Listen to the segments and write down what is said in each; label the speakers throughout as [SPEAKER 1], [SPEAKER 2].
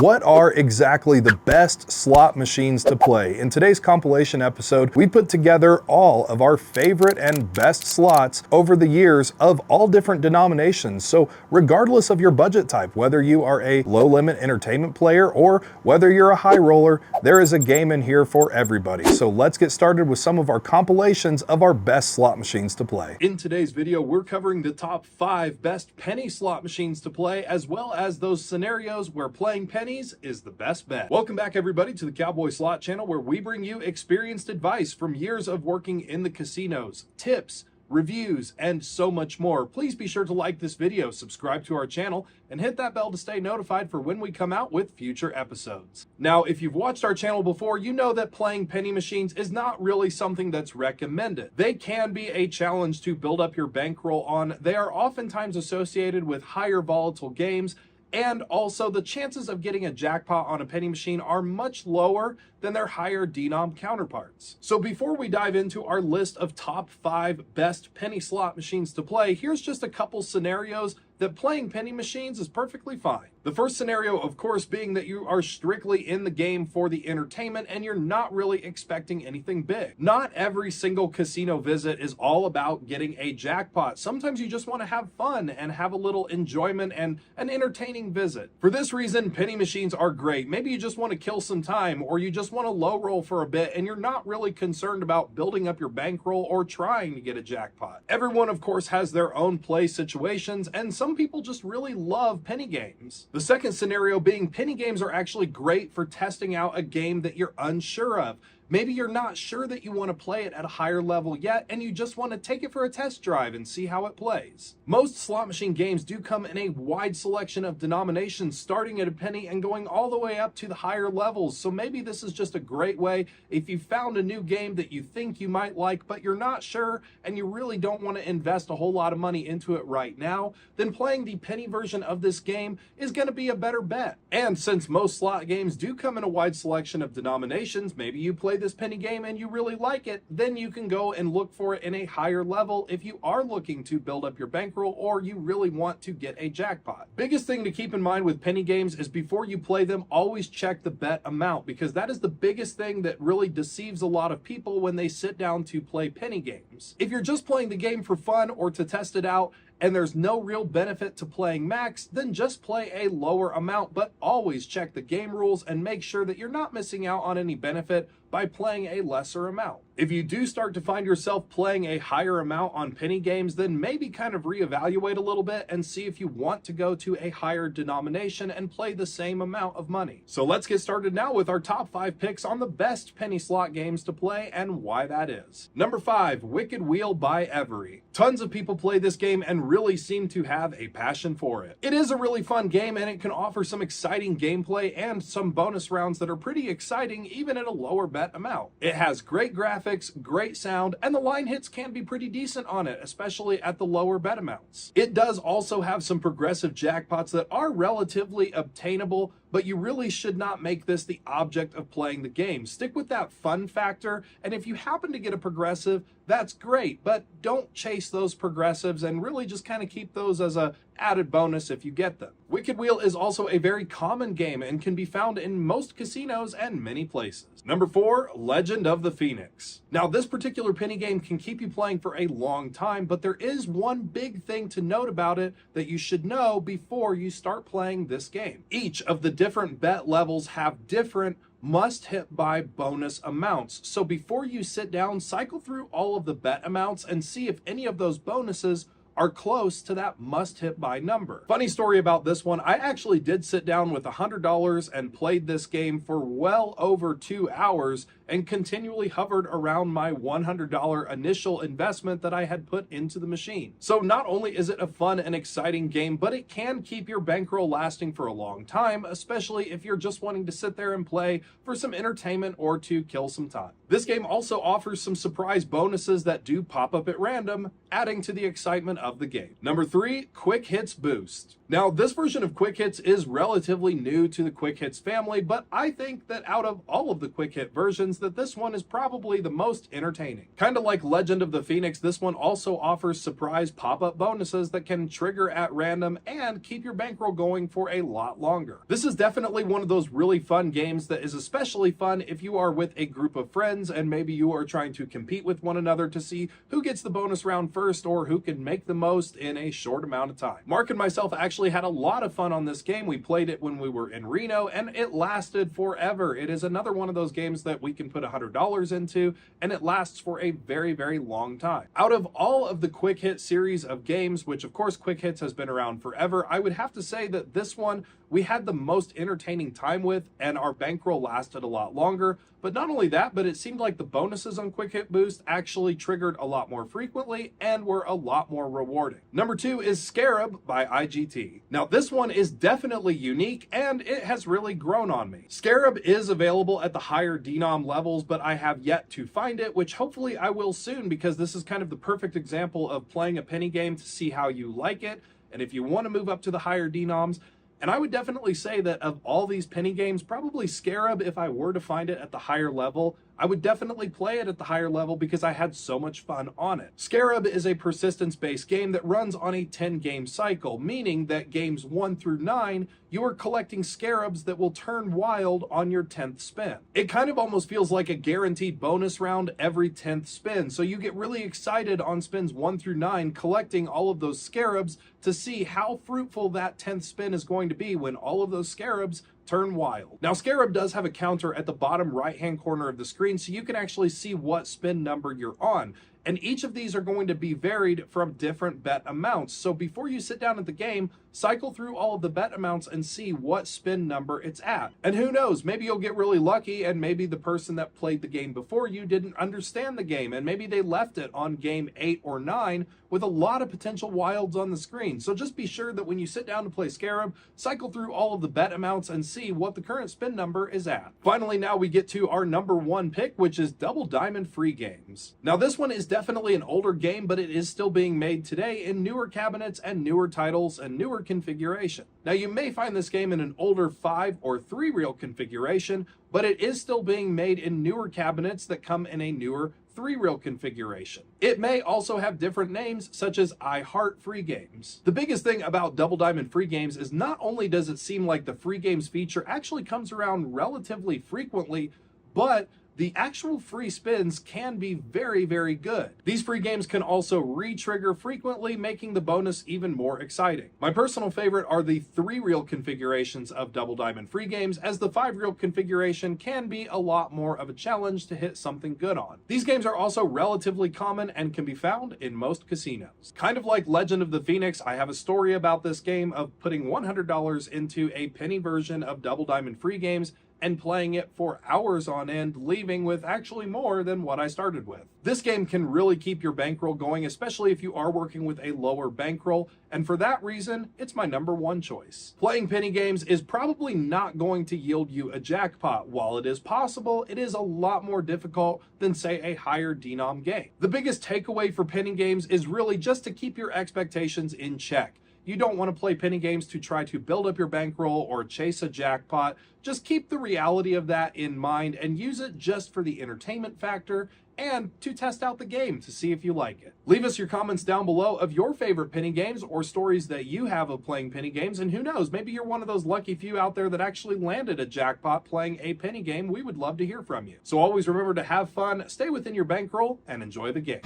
[SPEAKER 1] What are exactly the best slot machines to play? In today's compilation episode, we put together all of our favorite and best slots over the years of all different denominations. So regardless of your budget type, whether you are a low limit entertainment player or whether you're a high roller, there is a game in here for everybody. So let's get started with some of our compilations of our best slot machines to play. In today's video, we're covering the top 5 best penny slot machines to play, as well as those scenarios where playing pennies is the best bet. Welcome back everybody to the Cowboy Slot Channel, where we bring you experienced advice from years of working in the casinos, tips, reviews, and so much more. Please be sure to like this video, subscribe to our channel, and hit that bell to stay notified for when we come out with future episodes. Now, if you've watched our channel before, you know that playing penny machines is not really something that's recommended. They can be a challenge to build up your bankroll on. They are oftentimes associated with higher volatile games, and also the chances of getting a jackpot on a penny machine are much lower than their higher denom counterparts. So before we dive into our list of top 5 best penny slot machines to play, here's just a couple scenarios that playing penny machines is perfectly fine. The first scenario, of course, being that you are strictly in the game for the entertainment and you're not really expecting anything big. Not every single casino visit is all about getting a jackpot. Sometimes you just want to have fun and have a little enjoyment and an entertaining visit. For this reason, penny machines are great. Maybe you just want to kill some time, or you just want to low roll for a bit and you're not really concerned about building up your bankroll or trying to get a jackpot. Everyone, of course, has their own play situations, and some people just really love penny games. The second scenario being penny games are actually great for testing out a game that you're unsure of. Maybe you're not sure that you want to play it at a higher level yet, and you just want to take it for a test drive and see how it plays. Most slot machine games do come in a wide selection of denominations, starting at a penny and going all the way up to the higher levels. So maybe this is just a great way if you found a new game that you think you might like, but you're not sure and you really don't want to invest a whole lot of money into it right now, then playing the penny version of this game is going to be a better bet. And since most slot games do come in a wide selection of denominations, maybe you play this penny game and you really like it, then you can go and look for it in a higher level if you are looking to build up your bankroll or you really want to get a jackpot. Biggest thing to keep in mind with penny games is before you play them, always check the bet amount, because that is the biggest thing that really deceives a lot of people when they sit down to play penny games. If you're just playing the game for fun or to test it out, and there's no real benefit to playing max, then just play a lower amount, but always check the game rules and make sure that you're not missing out on any benefit by playing a lesser amount. If you do start to find yourself playing a higher amount on penny games, then maybe kind of reevaluate a little bit and see if you want to go to a higher denomination and play the same amount of money. So let's get started now with our top 5 picks on the best penny slot games to play and why that is. Number 5, Wicked Wheel by Every. Tons of people play this game and really seem to have a passion for it. It is a really fun game and it can offer some exciting gameplay and some bonus rounds that are pretty exciting even at a lower bet amount. It has great graphics, great sound, and the line hits can be pretty decent on it, especially at the lower bet amounts. It does also have some progressive jackpots that are relatively obtainable, but you really should not make this the object of playing the game. Stick with that fun factor, and if you happen to get a progressive, that's great, but don't chase those progressives and really just kind of keep those as a added bonus if you get them. Wicked Wheel is also a very common game and can be found in most casinos and many places. Number 4, Legend of the Phoenix. Now, this particular penny game can keep you playing for a long time, but there is one big thing to note about it that you should know before you start playing this game. Each of the different bet levels have different must hit by bonus amounts. So before you sit down, cycle through all of the bet amounts and see if any of those bonuses are close to that must hit by number. Funny story about this one, I actually did sit down with $100 and played this game for well over 2 hours and continually hovered around my $100 initial investment that I had put into the machine. So not only is it a fun and exciting game, but it can keep your bankroll lasting for a long time, especially if you're just wanting to sit there and play for some entertainment or to kill some time. This game also offers some surprise bonuses that do pop up at random, adding to the excitement of the game. Number 3, Quick Hits Boost. Now, this version of Quick Hits is relatively new to the Quick Hits family, but I think that out of all of the Quick Hit versions, that this one is probably the most entertaining. Kind of like Legend of the Phoenix, this one also offers surprise pop-up bonuses that can trigger at random and keep your bankroll going for a lot longer. This is definitely one of those really fun games that is especially fun if you are with a group of friends and maybe you are trying to compete with one another to see who gets the bonus round first or who can make the most in a short amount of time. Mark and myself actually had a lot of fun on this game. We played it when we were in Reno and it lasted forever. It is another one of those games that we can put $100 into and it lasts for a very, very long time. Out of all of the Quick Hit series of games, which of course Quick Hits has been around forever, I would have to say that this one we had the most entertaining time with and our bankroll lasted a lot longer. But not only that, but it seemed like the bonuses on Quick Hit Boost actually triggered a lot more frequently and were a lot more rewarding. Number 2 is Scarab by IGT. Now this one is definitely unique and it has really grown on me. Scarab is available at the higher denom levels, but I have yet to find it, which hopefully I will soon, because this is kind of the perfect example of playing a penny game to see how you like it. And if you want to move up to the higher denoms, and I would definitely say that of all these penny games, probably Scarab, if I were to find it at the higher level, I would definitely play it at the higher level because I had so much fun on it. Scarab is a persistence-based game that runs on a 10-game cycle, meaning that games 1 through 9, you are collecting scarabs that will turn wild on your 10th spin. It kind of almost feels like a guaranteed bonus round every 10th spin, so you get really excited on spins 1 through 9 collecting all of those scarabs to see how fruitful that 10th spin is going to be when all of those scarabs turn wild. Now Scarab does have a counter at the bottom right hand corner of the screen, so you can actually see what spin number you're on. And each of these are going to be varied from different bet amounts. So before you sit down at the game, cycle through all of the bet amounts and see what spin number it's at. And who knows, maybe you'll get really lucky and maybe the person that played the game before you didn't understand the game and maybe they left it on game 8 or 9 with a lot of potential wilds on the screen. So just be sure that when you sit down to play Scarab, cycle through all of the bet amounts and see what the current spin number is at. Finally, now we get to our number 1 pick, which is Double Diamond Free Games. Now this one is definitely an older game, but it is still being made today in newer cabinets and newer titles and newer configuration. Now you may find this game in an older 5 or 3 reel configuration, but it is still being made in newer cabinets that come in a newer 3 reel configuration. It may also have different names such as I Heart Free Games. The biggest thing about Double Diamond Free Games is not only does it seem like the free games feature actually comes around relatively frequently, but the actual free spins can be very, very good. These free games can also re-trigger frequently, making the bonus even more exciting. My personal favorite are the 3 reel configurations of Double Diamond Free Games, as the 5 reel configuration can be a lot more of a challenge to hit something good on. These games are also relatively common and can be found in most casinos. Kind of like Legend of the Phoenix, I have a story about this game of putting $100 into a penny version of Double Diamond Free Games and playing it for hours on end, leaving with actually more than what I started with. This game can really keep your bankroll going, especially if you are working with a lower bankroll, and for that reason, it's my number 1 choice. Playing penny games is probably not going to yield you a jackpot. While it is possible, it is a lot more difficult than, say, a higher denom game. The biggest takeaway for penny games is really just to keep your expectations in check. You don't want to play penny games to try to build up your bankroll or chase a jackpot. Just keep the reality of that in mind and use it just for the entertainment factor and to test out the game to see if you like it. Leave us your comments down below of your favorite penny games or stories that you have of playing penny games, and who knows, maybe you're one of those lucky few out there that actually landed a jackpot playing a penny game. We would love to hear from you. So always remember to have fun, stay within your bankroll, and enjoy the game.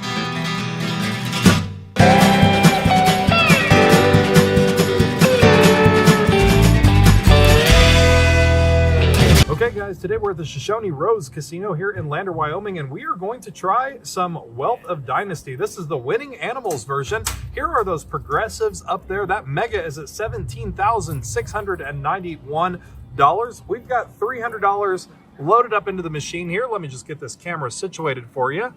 [SPEAKER 1] Okay guys, today we're at the Shoshone Rose Casino here in Lander, Wyoming, and we are going to try some Wealth of Dynasty. This is the winning animals version. Here are those progressives up there. That mega is at $17,691. We've got $300 loaded up into the machine here. Let me just get this camera situated for you.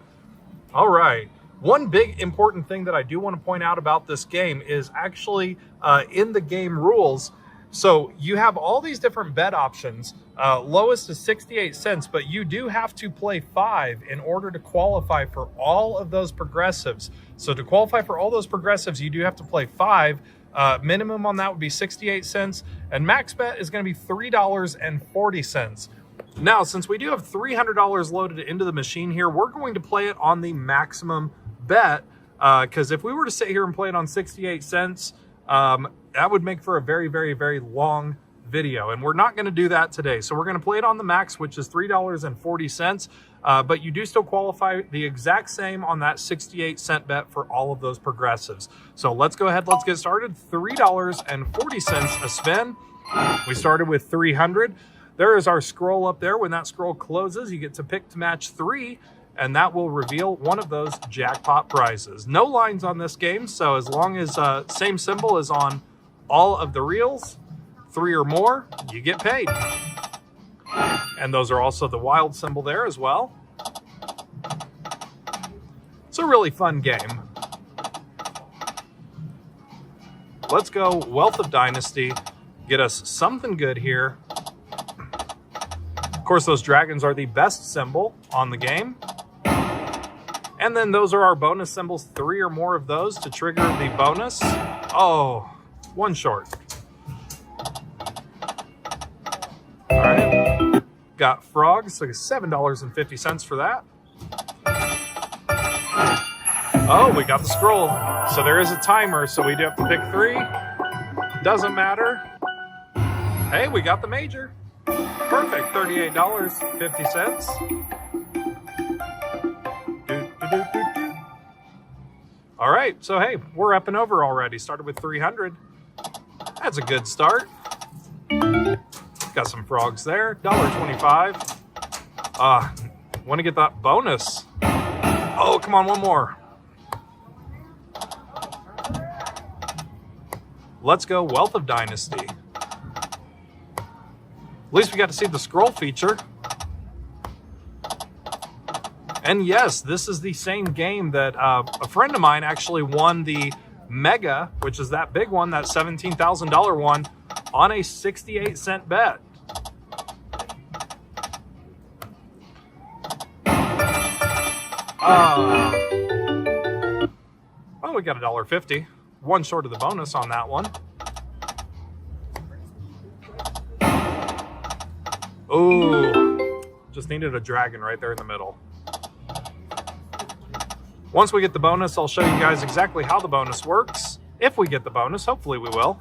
[SPEAKER 1] All right. One big important thing that I do want to point out about this game is actually in the game rules. So you have all these different bet options. Lowest is 68 cents, but you do have to play 5 in order to qualify for all of those progressives. So to qualify for all those progressives, you do have to play 5. Minimum on that would be 68 cents, and max bet is going to be $3.40. Now, since we do have $300 loaded into the machine here, we're going to play it on the maximum bet, because if we were to sit here and play it on 68 cents, that would make for a very, very, very long video, and we're not going to do that today. So we're going to play it on the max, which is $3.40, but you do still qualify the exact same on that 68-cent bet for all of those progressives. So let's go ahead, let's get started. $3.40 a spin. We started with 300. There is our scroll up there. When that scroll closes, you get to pick to match 3, and that will reveal one of those jackpot prizes. No lines on this game, so as long as same symbol is on all of the reels, 3 or more, you get paid. And those are also the wild symbol there as well. It's a really fun game. Let's go Wealth of Dynasty. Get us something good here. Of course, those dragons are the best symbol on the game. And then those are our bonus symbols, 3 or more of those to trigger the bonus. Oh, one short. All right, got frogs, so $7.50 for that. Oh, we got the scroll. So there is a timer, so we do have to pick 3. Doesn't matter. Hey, we got the major. Perfect, $38.50. All right, so hey, we're up and over already. Started with 300. That's a good start. Got some frogs there, $1.25. Want to get that bonus. Oh, come on, one more. Let's go Wealth of Dynasty. At least we got to see the scroll feature. And yes, this is the same game that a friend of mine actually won the Mega, which is that big one, that $17,000 one, on a 68-cent bet. Well, we got $1.50. One short of the bonus on that one. Ooh, just needed a dragon right there in the middle. Once we get the bonus, I'll show you guys exactly how the bonus works. If we get the bonus, hopefully we will.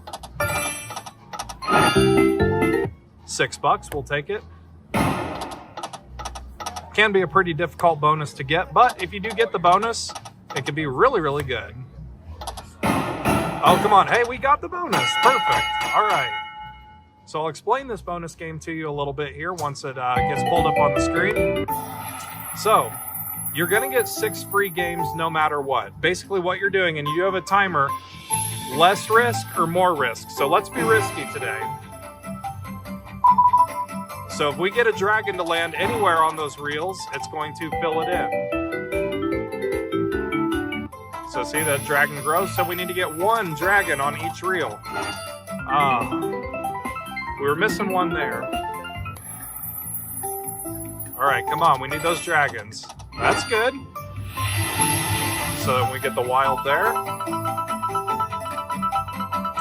[SPEAKER 1] $6, we'll take it. Can be a pretty difficult bonus to get, but if you do get the bonus, it can be really, really good. Oh, come on. Hey, we got the bonus. Perfect. All right. So I'll explain this bonus game to you a little bit here once it gets pulled up on the screen. So you're going to get 6 free games no matter what. Basically what you're doing, and you have a timer, less risk or more risk. So let's be risky today. So if we get a dragon to land anywhere on those reels, it's going to fill it in. So see, that dragon grows. So we need to get 1 dragon on each reel. We were missing 1 there. All right, come on. We need those dragons. That's good. So we get the wild there.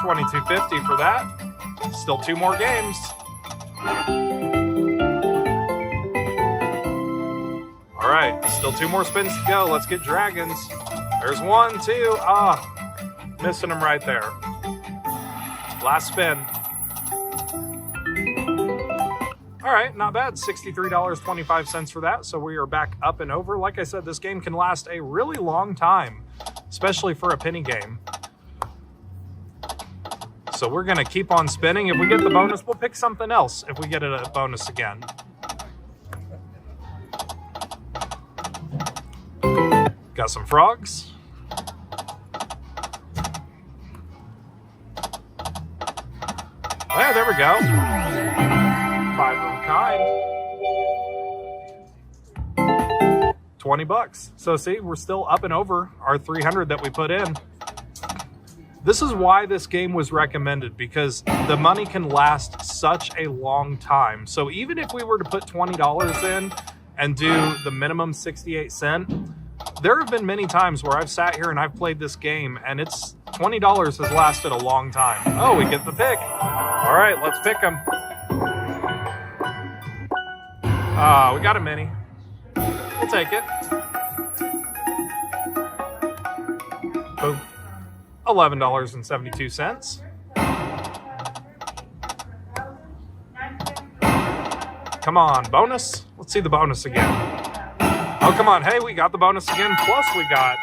[SPEAKER 1] $22.50 for that. Still 2 more games. All right, still 2 more spins to go. Let's get dragons. There's 1, 2. Missing them right there. Last spin. All right, not bad. $63.25 for that. So we are back up and over. Like I said, this game can last a really long time, especially for a penny game. So we're going to keep on spinning. If we get the bonus, we'll pick something else if we get a bonus again. Got some frogs. Yeah, there we go. 5 of a kind. $20. So see, we're still up and over our 300 that we put in. This is why this game was recommended, because the money can last such a long time. So even if we were to put $20 in and do the minimum 68 cent, there have been many times where I've sat here and I've played this game and it's $20 has lasted a long time. Oh, we get the pick. All right, let's pick them. We got a mini. We'll take it. Boom. $11.72. Come on, bonus. Let's see the bonus again. Oh, come on. Hey, we got the bonus again. Plus we got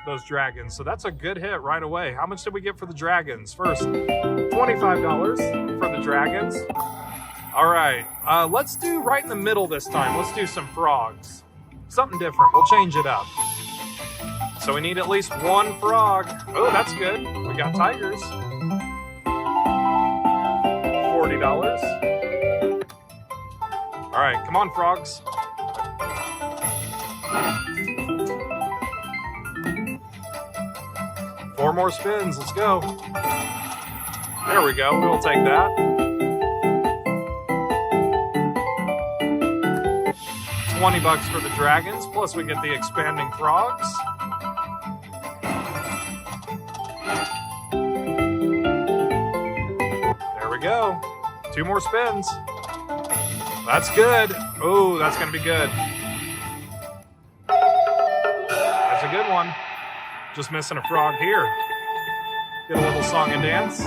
[SPEAKER 1] those dragons. So that's a good hit right away. How much did we get for the dragons? First, $25 for the dragons. All right. Let's do right in the middle this time. Let's do some frogs. Something different. We'll change it up. So we need at least one frog. Oh, that's good. We got tigers. $40. All right, come on, frogs. Four more spins. Let's go. There we go. We'll take that. $20 for the dragons, plus we get the expanding frogs. There we go. Two more spins. That's good. Oh, that's going to be good. That's a good one. Just missing a frog here. Get a little song and dance.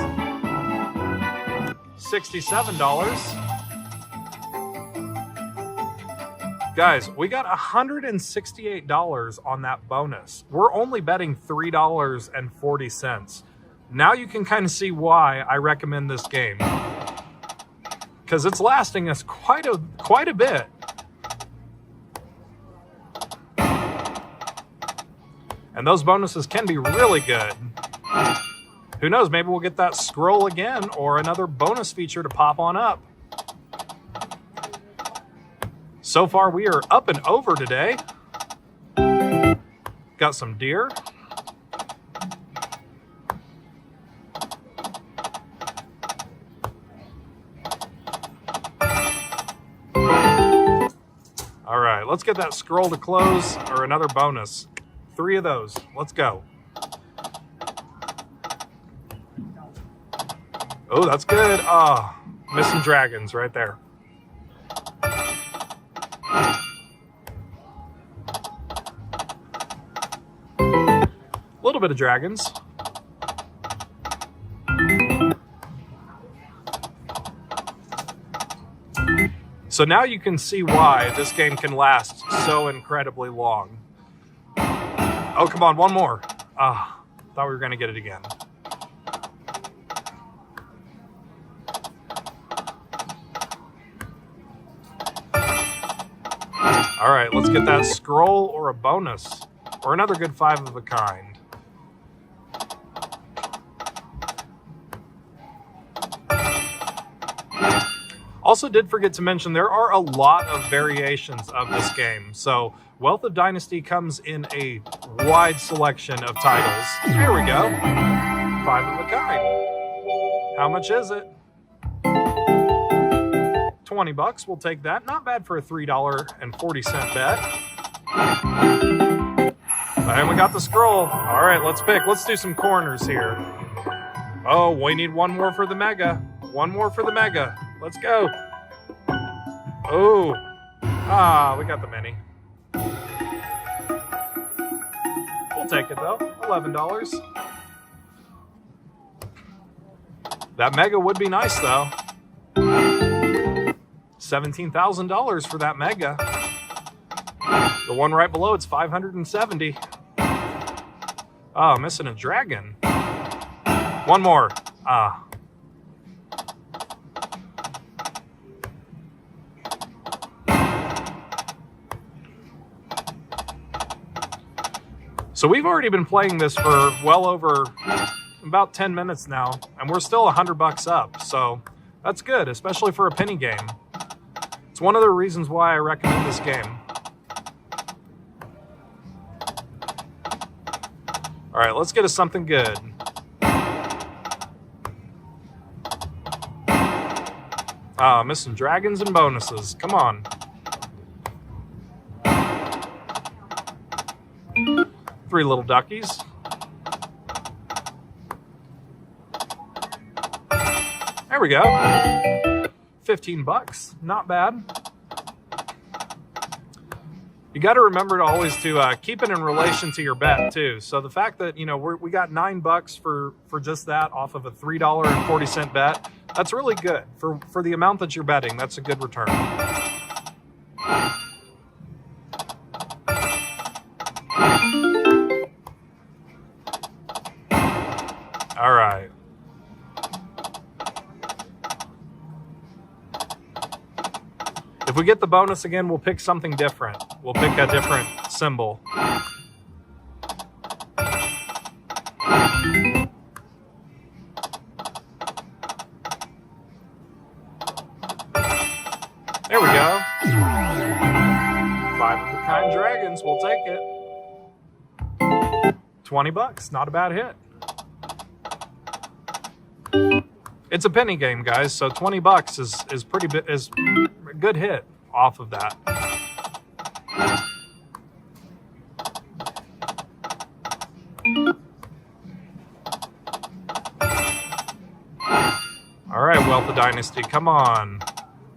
[SPEAKER 1] $67. Guys, we got $168 on that bonus. We're only betting $3.40. Now you can kind of see why I recommend this game. Because it's lasting us quite a bit. And those bonuses can be really good. Who knows, maybe we'll get that scroll again or another bonus feature to pop on up. So far, we are up and over today. Got some deer. All right, let's get that scroll to close or another bonus. 3 of those. Let's go. Oh, that's good. Ah, missing dragons right there. A little bit of dragons. So now you can see why this game can last so incredibly long. Oh, come on, one more. Ah, thought we were going to get it again. All right, let's get that scroll or a bonus or another good 5 of a kind. Also did forget to mention there are a lot of variations of this game. So Wealth of Dynasty comes in a wide selection of titles. Here we go. 5 of a kind. How much is it? $20. We'll take that. Not bad for a $3.40 bet. And we got the scroll. All right, let's pick. Let's do some corners here. Oh, we need one more for the mega. One more for the mega. Let's go. Oh. Ah, we got the mini. We'll take it, though. $11. That mega would be nice, though. $17,000 for that mega. The one right below, it's $570. Oh, missing a dragon. One more. Ah. So we've already been playing this for well over about 10 minutes now, and we're still $100 up. So that's good, especially for a penny game. It's one of the reasons why I recommend this game. All right, let's get us something good. Ah, missing dragons and bonuses. Come on. Three little duckies. There we go. $15. Not bad. You got to remember to always keep it in relation to your bet too. So the fact that, you know, we got $9 for just that off of a $3.40 bet, that's really good for the amount that you're betting. That's a good return. All right. If we get the bonus again, we'll pick something different. We'll pick a different symbol. There we go. 5 of a kind dragons. We'll take it. $20. Not a bad hit. It's a penny game, guys, so $20 is a good hit off of that. All right, Wealth of Dynasty, come on.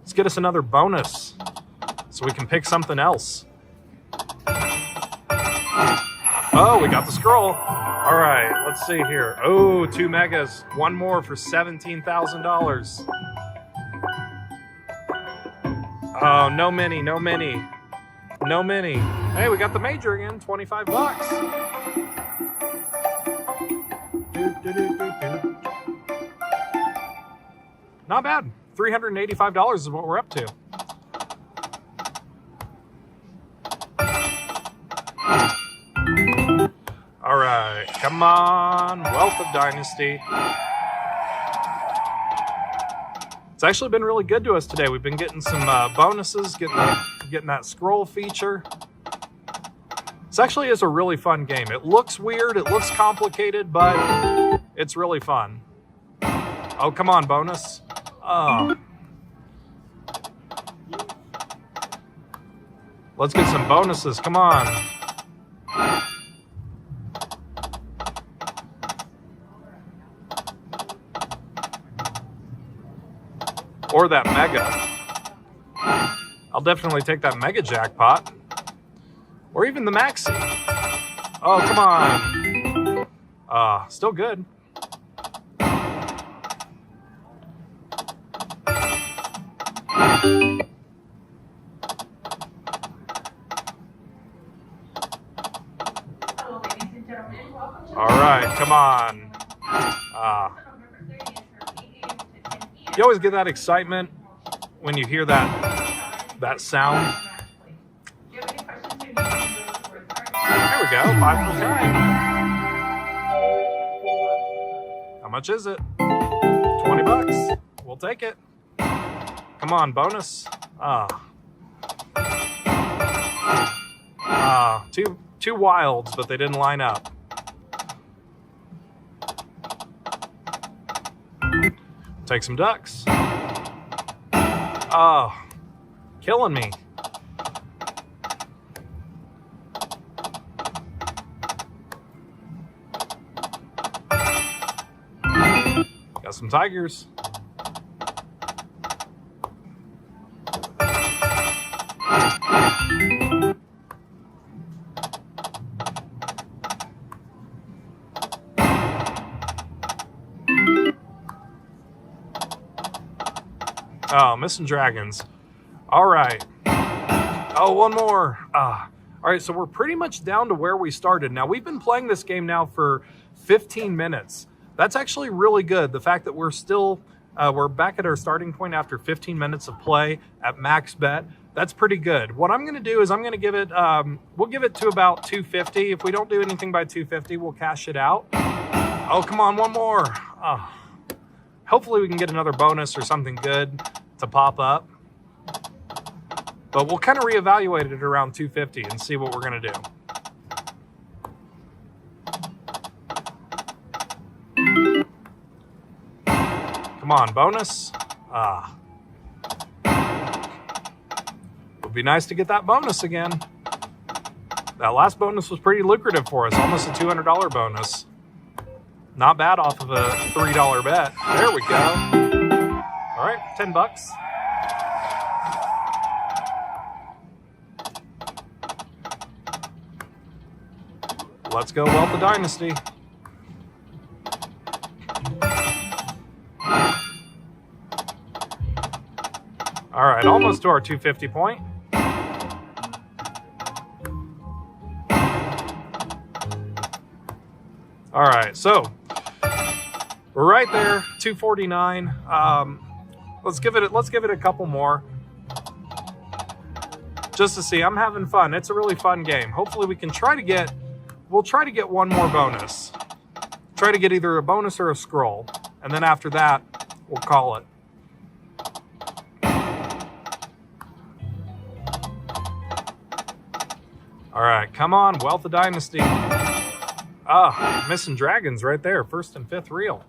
[SPEAKER 1] Let's get us another bonus so we can pick something else. Oh, we got the scroll. All right, let's see here. Oh, 2 megas. One more for $17,000. Oh, no mini, no mini. No mini. Hey, we got the major again, $25. Not bad. $385 is what we're up to. All right, come on, Wealth of Dynasty. It's actually been really good to us today. We've been getting some bonuses, getting that scroll feature. This actually is a really fun game. It looks weird, it looks complicated, but it's really fun. Oh, come on, bonus. Oh. Let's get some bonuses, come on. Or that mega. I'll definitely take that mega jackpot. Or even the maxi. Oh, come on. Still good. All right, come on. You always get that excitement when you hear that sound. There we go, 5 of a kind. How much is it? $20. We'll take it. Come on, bonus. Two wilds, but they didn't line up. Take some ducks. Oh, killing me. Got some tigers. Oh, missing dragons. All right. Oh, one more. All right, so we're pretty much down to where we started. Now, we've been playing this game now for 15 minutes. That's actually really good. The fact that we're still, we're back at our starting point after 15 minutes of play at max bet. That's pretty good. What I'm going to do is I'm going to give it, we'll give it to about 250. If we don't do anything by 250, we'll cash it out. Oh, come on, one more. Hopefully we can get another bonus or something good to pop up. But we'll kind of reevaluate it around 250 and see what we're going to do. Come on, bonus. Would be nice to get that bonus again. That last bonus was pretty lucrative for us, almost a $200 bonus. Not bad off of a $3 bet. There we go. All right, $10. Let's go Wealth of Dynasty. All right, almost to our 250 point. All right, so we're right there, 249. Let's give it a couple more, just to see. I'm having fun. It's a really fun game. Hopefully, we can try to get. We'll try to get one more bonus. Try to get either a bonus or a scroll, and then after that, we'll call it. All right, come on, Wealth of Dynasty. Ah, missing dragons right there, first and fifth reel.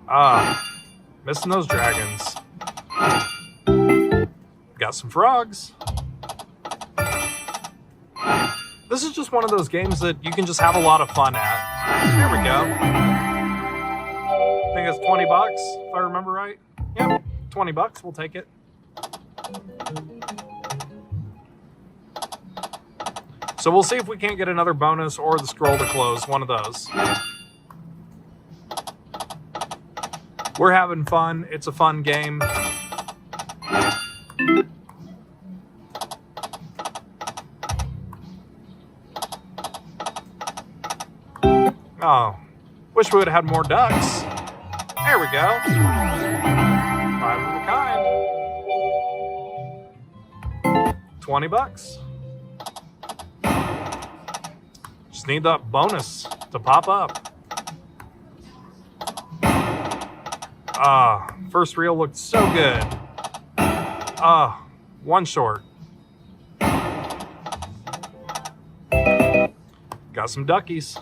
[SPEAKER 1] Ah, missing those dragons. Got some frogs. This is just one of those games that you can just have a lot of fun at. Here we go. I think it's 20 bucks, if I remember right. Yep, 20 bucks, we'll take it. So we'll see if we can't get another bonus or the scroll to close, one of those. We're having fun. It's a fun game. Oh, wish we would have had more ducks. There we go. 5 of a kind. 20 bucks. Just need that bonus to pop up. First reel looked so good. One short. Got some duckies.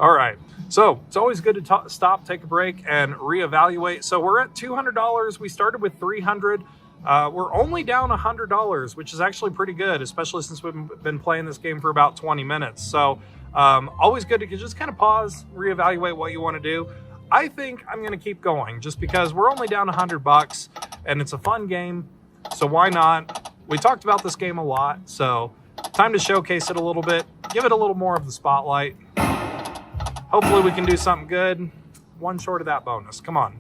[SPEAKER 1] All right, so it's always good to stop, take a break, and reevaluate. So we're at $200. We started with $300. We're only down $100, which is actually pretty good, especially since we've been playing this game for about 20 minutes. So always good to just kind of pause, reevaluate what you want to do. I think I'm going to keep going just because we're only down $100 and it's a fun game. So why not? We talked about this game a lot, so time to showcase it a little bit, give it a little more of the spotlight. Hopefully we can do something good. One short of that bonus. Come on.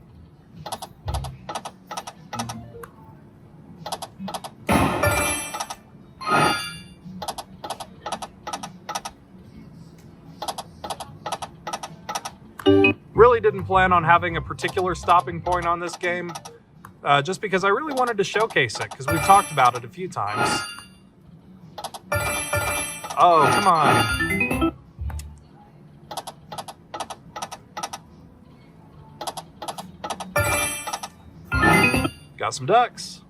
[SPEAKER 1] Really didn't plan on having a particular stopping point on this game, just because I really wanted to showcase it, because we've talked about it a few times. Oh, come on. Got some ducks.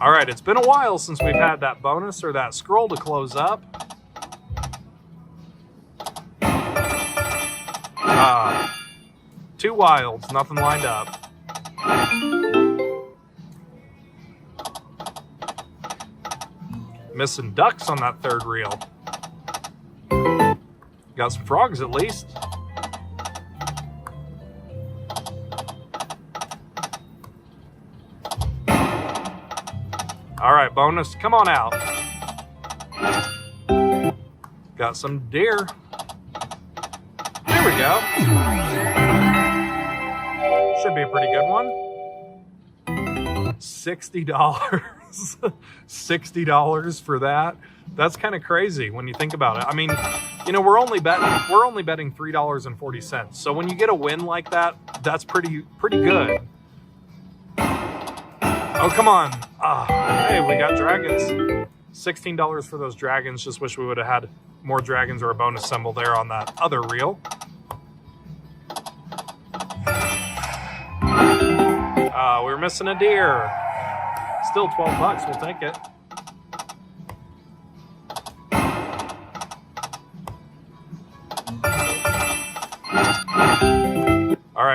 [SPEAKER 1] All right, it's been a while since we've had that bonus or that scroll to close up. Two wilds, nothing lined up. Missing ducks on that third reel. Got some frogs at least. All right, bonus, come on out. Got some deer. There we go. Should be a pretty good one. $60. $60 for that. That's kind of crazy when you think about it. I mean, you know, we're only betting $3.40. So when you get a win like that, that's pretty good. Oh, come on. Hey, we got dragons. $16 for those dragons. Just wish we would have had more dragons or a bonus symbol there on that other reel. We were missing a deer. Still 12 bucks. We'll take it.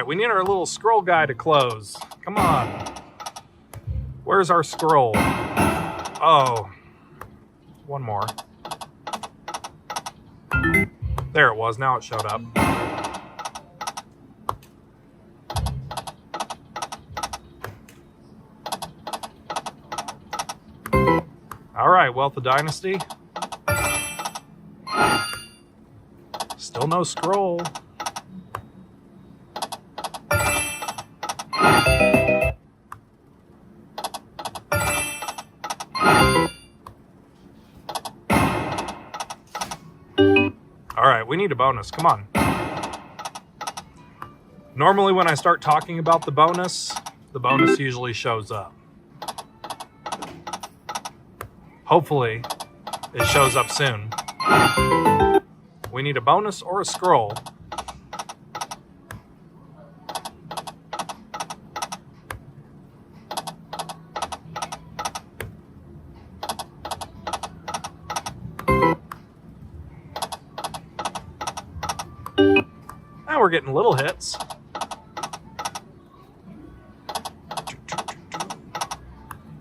[SPEAKER 1] right, we need our little scroll guy to close. Come on. Where's our scroll? Oh, one more. There it was, now it showed up. All right, Wealth of Dynasty. Still no scroll. All right, we need a bonus. Come on. Normally when I start talking about the bonus usually shows up. Hopefully, it shows up soon. We need a bonus or a scroll. Now we're getting little hits.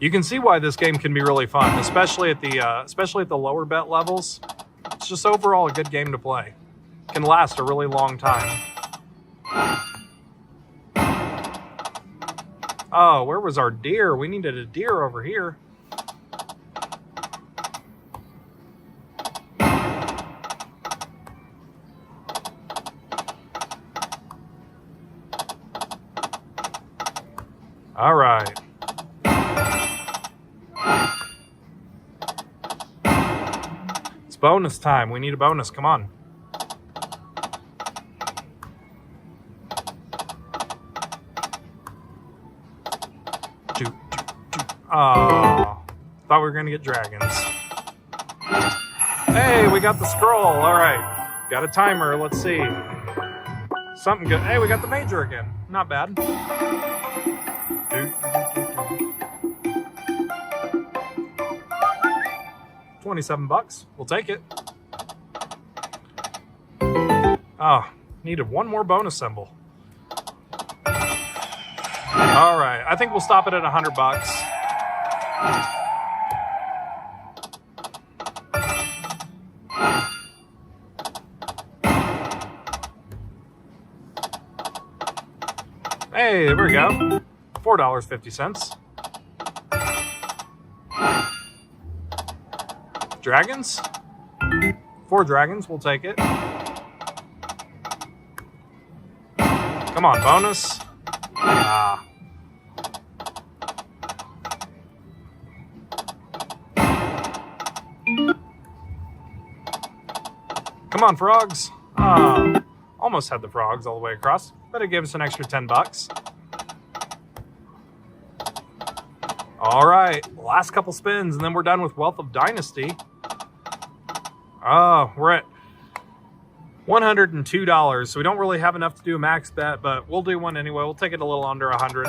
[SPEAKER 1] You can see why this game can be really fun, especially at the lower bet levels. It's just overall a good game to play. Can last a really long time. Oh, where was our deer? We needed a deer over here. All right. It's bonus time. We need a bonus. Come on. Oh, thought we were going to get dragons. Hey, we got the scroll. All right. Got a timer. Let's see. Something good. Hey, we got the major again. Not bad. 27 bucks. We'll take it. Oh, needed one more bonus symbol. All right. I think we'll stop it at 100 bucks. Hey, there we go. $4.50. Dragons? 4 dragons, we'll take it. Come on, bonus. Ah. Come on, frogs. Oh, almost had the frogs all the way across, but it gave us an extra 10 bucks. All right, last couple spins, and then we're done with Wealth of Dynasty. Oh, we're at $102, so we don't really have enough to do a max bet, but we'll do one anyway. We'll take it a little under 100,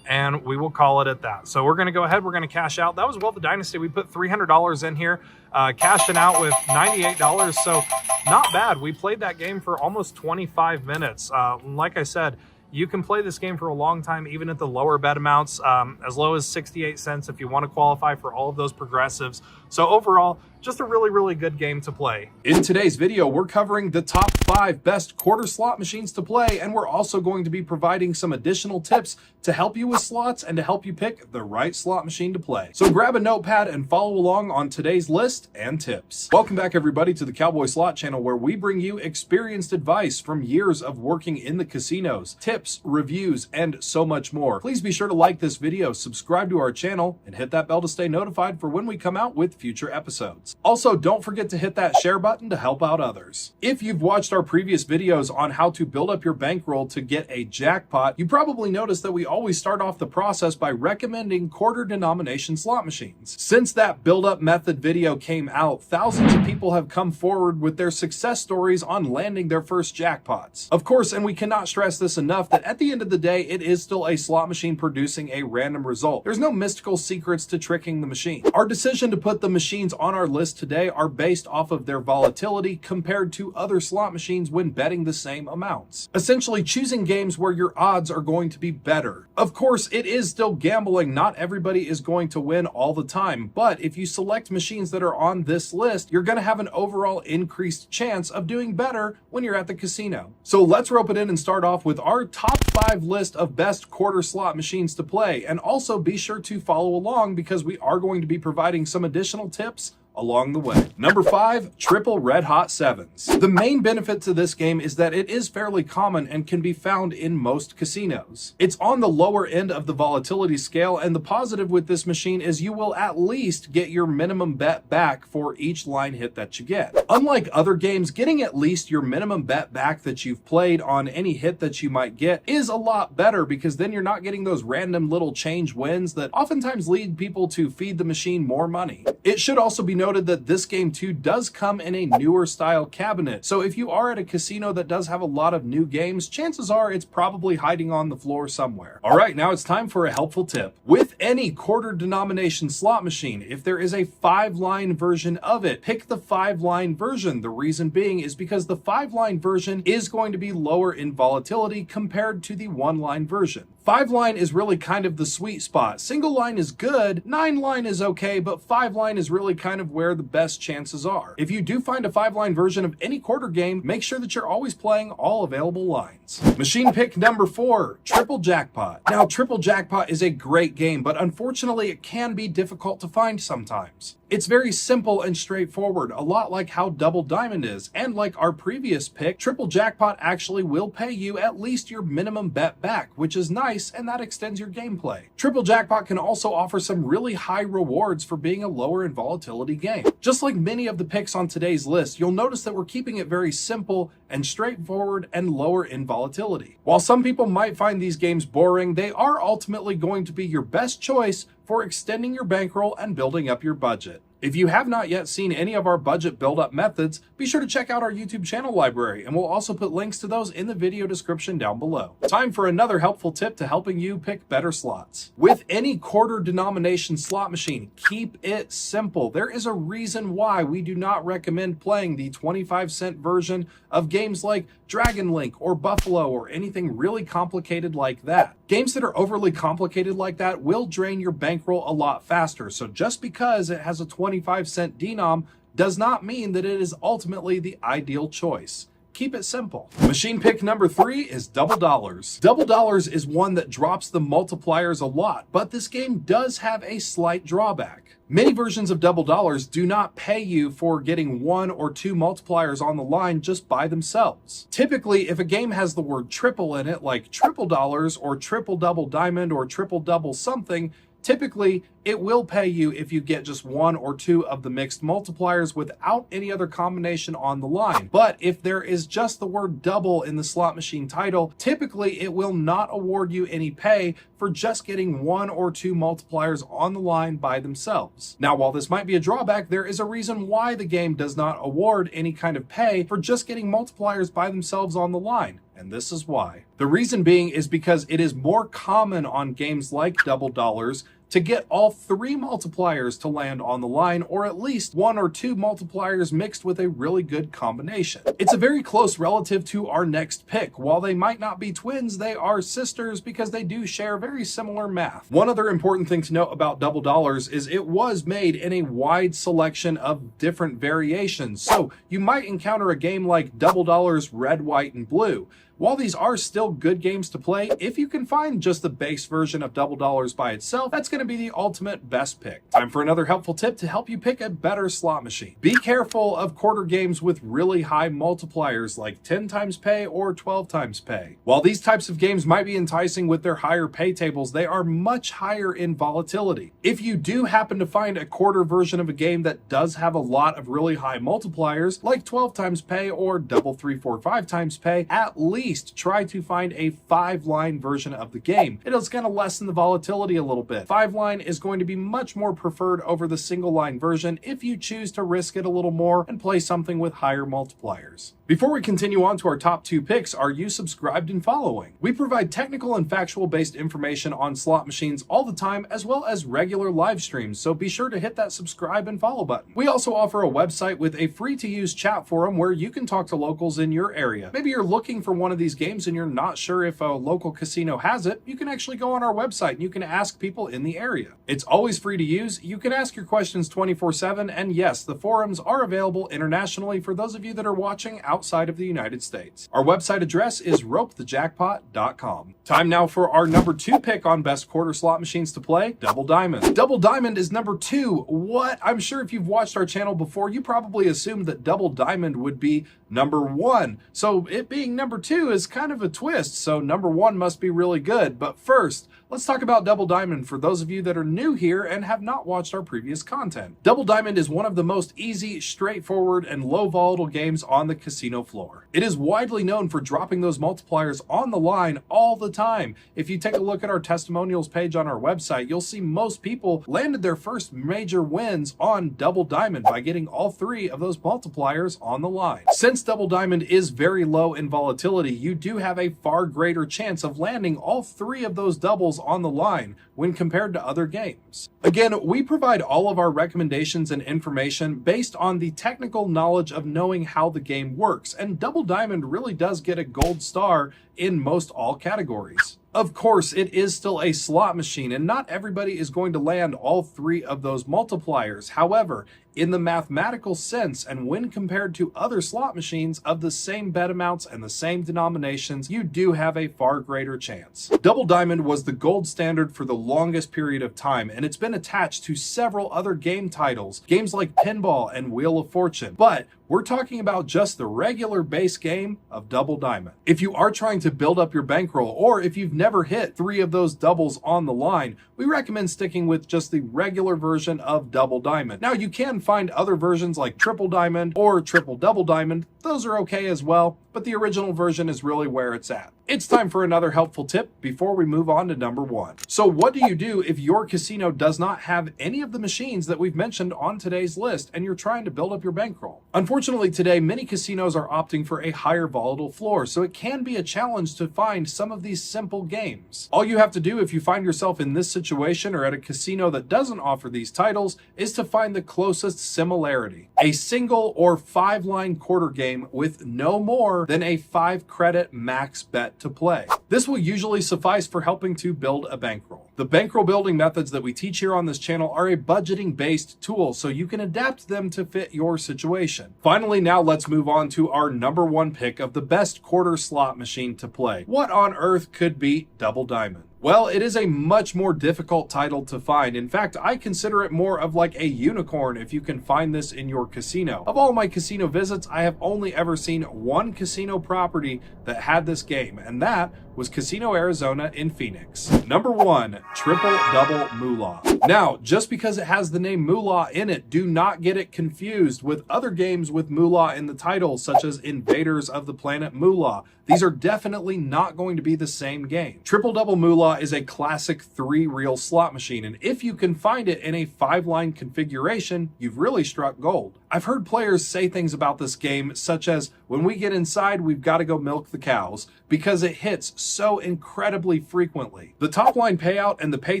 [SPEAKER 1] and we will call it at that. So we're going to go ahead. We're going to cash out. That was Wealth of Dynasty. We put $300 in here, cashing out with $98, so not bad. We played that game for almost 25 minutes. Like I said, you can play this game for a long time, even at the lower bet amounts, as low as 68 cents if you want to qualify for all of those progressives. So overall, just a really, really good game to play. In today's video, we're covering the top 5 best quarter slot machines to play, and we're also going to be providing some additional tips to help you with slots and to help you pick the right slot machine to play. So grab a notepad and follow along on today's list and tips. Welcome back, everybody, to the Cowboy Slot Channel, where we bring you experienced advice from years of working in the casinos, tips, reviews, and so much more. Please be sure to like this video, subscribe to our channel, and hit that bell to stay notified for when we come out with future episodes. Also, don't forget to hit that share button to help out others. If you've watched our previous videos on how to build up your bankroll to get a jackpot, you probably noticed that we always start off the process by recommending quarter denomination slot machines. Since that build-up method video came out, thousands of people have come forward with their success stories on landing their first jackpots. Of course, and we cannot stress this enough, that at the end of the day, it is still a slot machine producing a random result. There's no mystical secrets to tricking the machine. Our decision to put the machines on our list list today are based off of their volatility compared to other slot machines when betting the same amounts. Essentially choosing games where your odds are going to be better. Of course, it is still gambling. Not everybody is going to win all the time, but if you select machines that are on this list, you're going to have an overall increased chance of doing better when you're at the casino. So let's rope it in and start off with our top 5 list of best quarter slot machines to play, and also be sure to follow along because we are going to be providing some additional tips along the way. Number 5, triple red hot sevens. The main benefit to this game is that it is fairly common and can be found in most casinos. It's on the lower end of the volatility scale, and the positive with this machine is you will at least get your minimum bet back for each line hit that you get. Unlike other games, getting at least your minimum bet back that you've played on any hit that you might get is a lot better, because then you're not getting those random little change wins that oftentimes lead people to feed the machine more money. It should also be noted that this game too does come in a newer style cabinet. So if you are at a casino that does have a lot of new games, chances are it's probably hiding on the floor somewhere. All right, now it's time for a helpful tip. With any quarter denomination slot machine, if there is a 5-line version of it, pick the 5-line version. The reason being is because the 5-line version is going to be lower in volatility compared to the 1-line version. 5-line is really kind of the sweet spot. Single line is good, 9-line is okay, but 5-line is really kind of where the best chances are. If you do find a 5-line version of any quarter game, make sure that you're always playing all available lines. Machine pick number 4, Triple Jackpot. Now, Triple Jackpot is a great game, but unfortunately it can be difficult to find sometimes. It's very simple and straightforward, a lot like how Double Diamond is, and like our previous pick, Triple Jackpot actually will pay you at least your minimum bet back, which is nice, and that extends your gameplay. Triple Jackpot can also offer some really high rewards for being a lower in volatility game. Just like many of the picks on today's list, you'll notice that we're keeping it very simple and straightforward and lower in volatility. While some people might find these games boring, they are ultimately going to be your best choice for extending your bankroll and building up your budget. If you have not yet seen any of our budget build-up methods, be sure to check out our YouTube channel library, and we'll also put links to those in the video description down below. Time for another helpful tip to helping you pick better slots. With any quarter denomination slot machine, keep it simple. There is a reason why we do not recommend playing the 25-cent version of games like Dragon Link or Buffalo or anything really complicated like that. Games that are overly complicated like that will drain your bankroll a lot faster, so just because it has a 25-cent denom does not mean that it is ultimately the ideal choice. Keep it simple. Machine pick number 3 is Double Dollars. Double Dollars is one that drops the multipliers a lot, but this game does have a slight drawback. Many versions of Double Dollars do not pay you for getting 1 or 2 multipliers on the line just by themselves. Typically, if a game has the word triple in it, like Triple Dollars or Triple Double Diamond or Triple Double something, typically, it will pay you if you get just 1 or 2 of the mixed multipliers without any other combination on the line. But if there is just the word double in the slot machine title, typically it will not award you any pay for just getting 1 or 2 multipliers on the line by themselves. Now, while this might be a drawback, there is a reason why the game does not award any kind of pay for just getting multipliers by themselves on the line. And this is why. The reason being is because it is more common on games like Double Dollars to get all 3 multipliers to land on the line, or at least 1 or 2 multipliers mixed with a really good combination. It's a very close relative to our next pick. While they might not be twins, they are sisters because they do share very similar math. One other important thing to note about Double Dollars is it was made in a wide selection of different variations. So you might encounter a game like Double Dollars Red, White, and Blue. While these are still good games to play, if you can find just the base version of Double Dollars by itself, that's going to be the ultimate best pick. Time for another helpful tip to help you pick a better slot machine. Be careful of quarter games with really high multipliers like 10 times pay or 12 times pay. While these types of games might be enticing with their higher pay tables, they are much higher in volatility. If you do happen to find a quarter version of a game that does have a lot of really high multipliers, like 12 times pay or double 3, 4, 5 times pay, at least least try to find a 5-line version of the game. It is going to lessen the volatility a little bit. 5-line is going to be much more preferred over the single-line version if you choose to risk it a little more and play something with higher multipliers. Before we continue on to our top 2 picks, are you subscribed and following? We provide technical and factual-based information on slot machines all the time, as well as regular live streams, so be sure to hit that subscribe and follow button. We also offer a website with a free-to-use chat forum where you can talk to locals in your area. Maybe you're looking for one of these games and you're not sure if a local casino has it. You can actually go on our website and you can ask people in the area. It's always free to use. You can ask your questions 24/7, and yes, the forums are available internationally for those of you that are watching outside of the United States. Our website address is ropethejackpot.com. Time now for our number 2 pick on best quarter slot machines to play, Double Diamond. Double Diamond is number 2. What? I'm sure if you've watched our channel before, you probably assumed that Double Diamond would be number 1. So it being number 2 is kind of a twist, so number 1 must be really good. But first, let's talk about Double Diamond for those of you that are new here and have not watched our previous content. Double Diamond is one of the most easy, straightforward, and low volatile games on the casino floor. It is widely known for dropping those multipliers on the line all the time. If you take a look at our testimonials page on our website, you'll see most people landed their first major wins on Double Diamond by getting all 3 of those multipliers on the line. Since Double Diamond is very low in volatility, you do have a far greater chance of landing all 3 of those doubles on the line when compared to other games. Again, we provide all of our recommendations and information based on the technical knowledge of knowing how the game works, and Double Diamond really does get a gold star in most all categories. Of course, it is still a slot machine, and not everybody is going to land all 3 of those multipliers. However, in the mathematical sense, and when compared to other slot machines of the same bet amounts and the same denominations, you do have a far greater chance. Double Diamond was the gold standard for the longest period of time, and it's been attached to several other game titles, games like Pinball and Wheel of Fortune. But we're talking about just the regular base game of Double Diamond. If you are trying to build up your bankroll, or if you've never hit 3 of those doubles on the line, we recommend sticking with just the regular version of Double Diamond. Now, you can find other versions like Triple Diamond or Triple Double Diamond. Those are okay as well, but the original version is really where it's at. It's time for another helpful tip before we move on to number 1. So what do you do if your casino does not have any of the machines that we've mentioned on today's list and you're trying to build up your bankroll? Unfortunately, today, many casinos are opting for a higher volatile floor, so it can be a challenge to find some of these simple games. All you have to do if you find yourself in this situation or at a casino that doesn't offer these titles is to find the closest similarity. A single or 5-line quarter game with no more than a 5-credit max bet to play. This will usually suffice for helping to build a bankroll. The bankroll building methods that we teach here on this channel are a budgeting based tool, so you can adapt them to fit your situation. Finally, now let's move on to our number 1 pick of the best quarter slot machine to play. What on earth could beat Double Diamond? Well, it is a much more difficult title to find. In fact, I consider it more of like a unicorn if you can find this in your casino. Of all my casino visits, I have only ever seen 1 casino property that had this game, and that was Casino Arizona in Phoenix. Number 1, Triple Double Moolah. Now, just because it has the name Moolah in it, do not get it confused with other games with Moolah in the title, such as Invaders of the Planet Moolah. These are definitely not going to be the same game. Triple Double Moolah is a classic 3-reel slot machine, and if you can find it in a 5-line configuration, you've really struck gold. I've heard players say things about this game, such as, when we get inside, we've got to go milk the cows, because it hits so incredibly frequently. The top line payout and the pay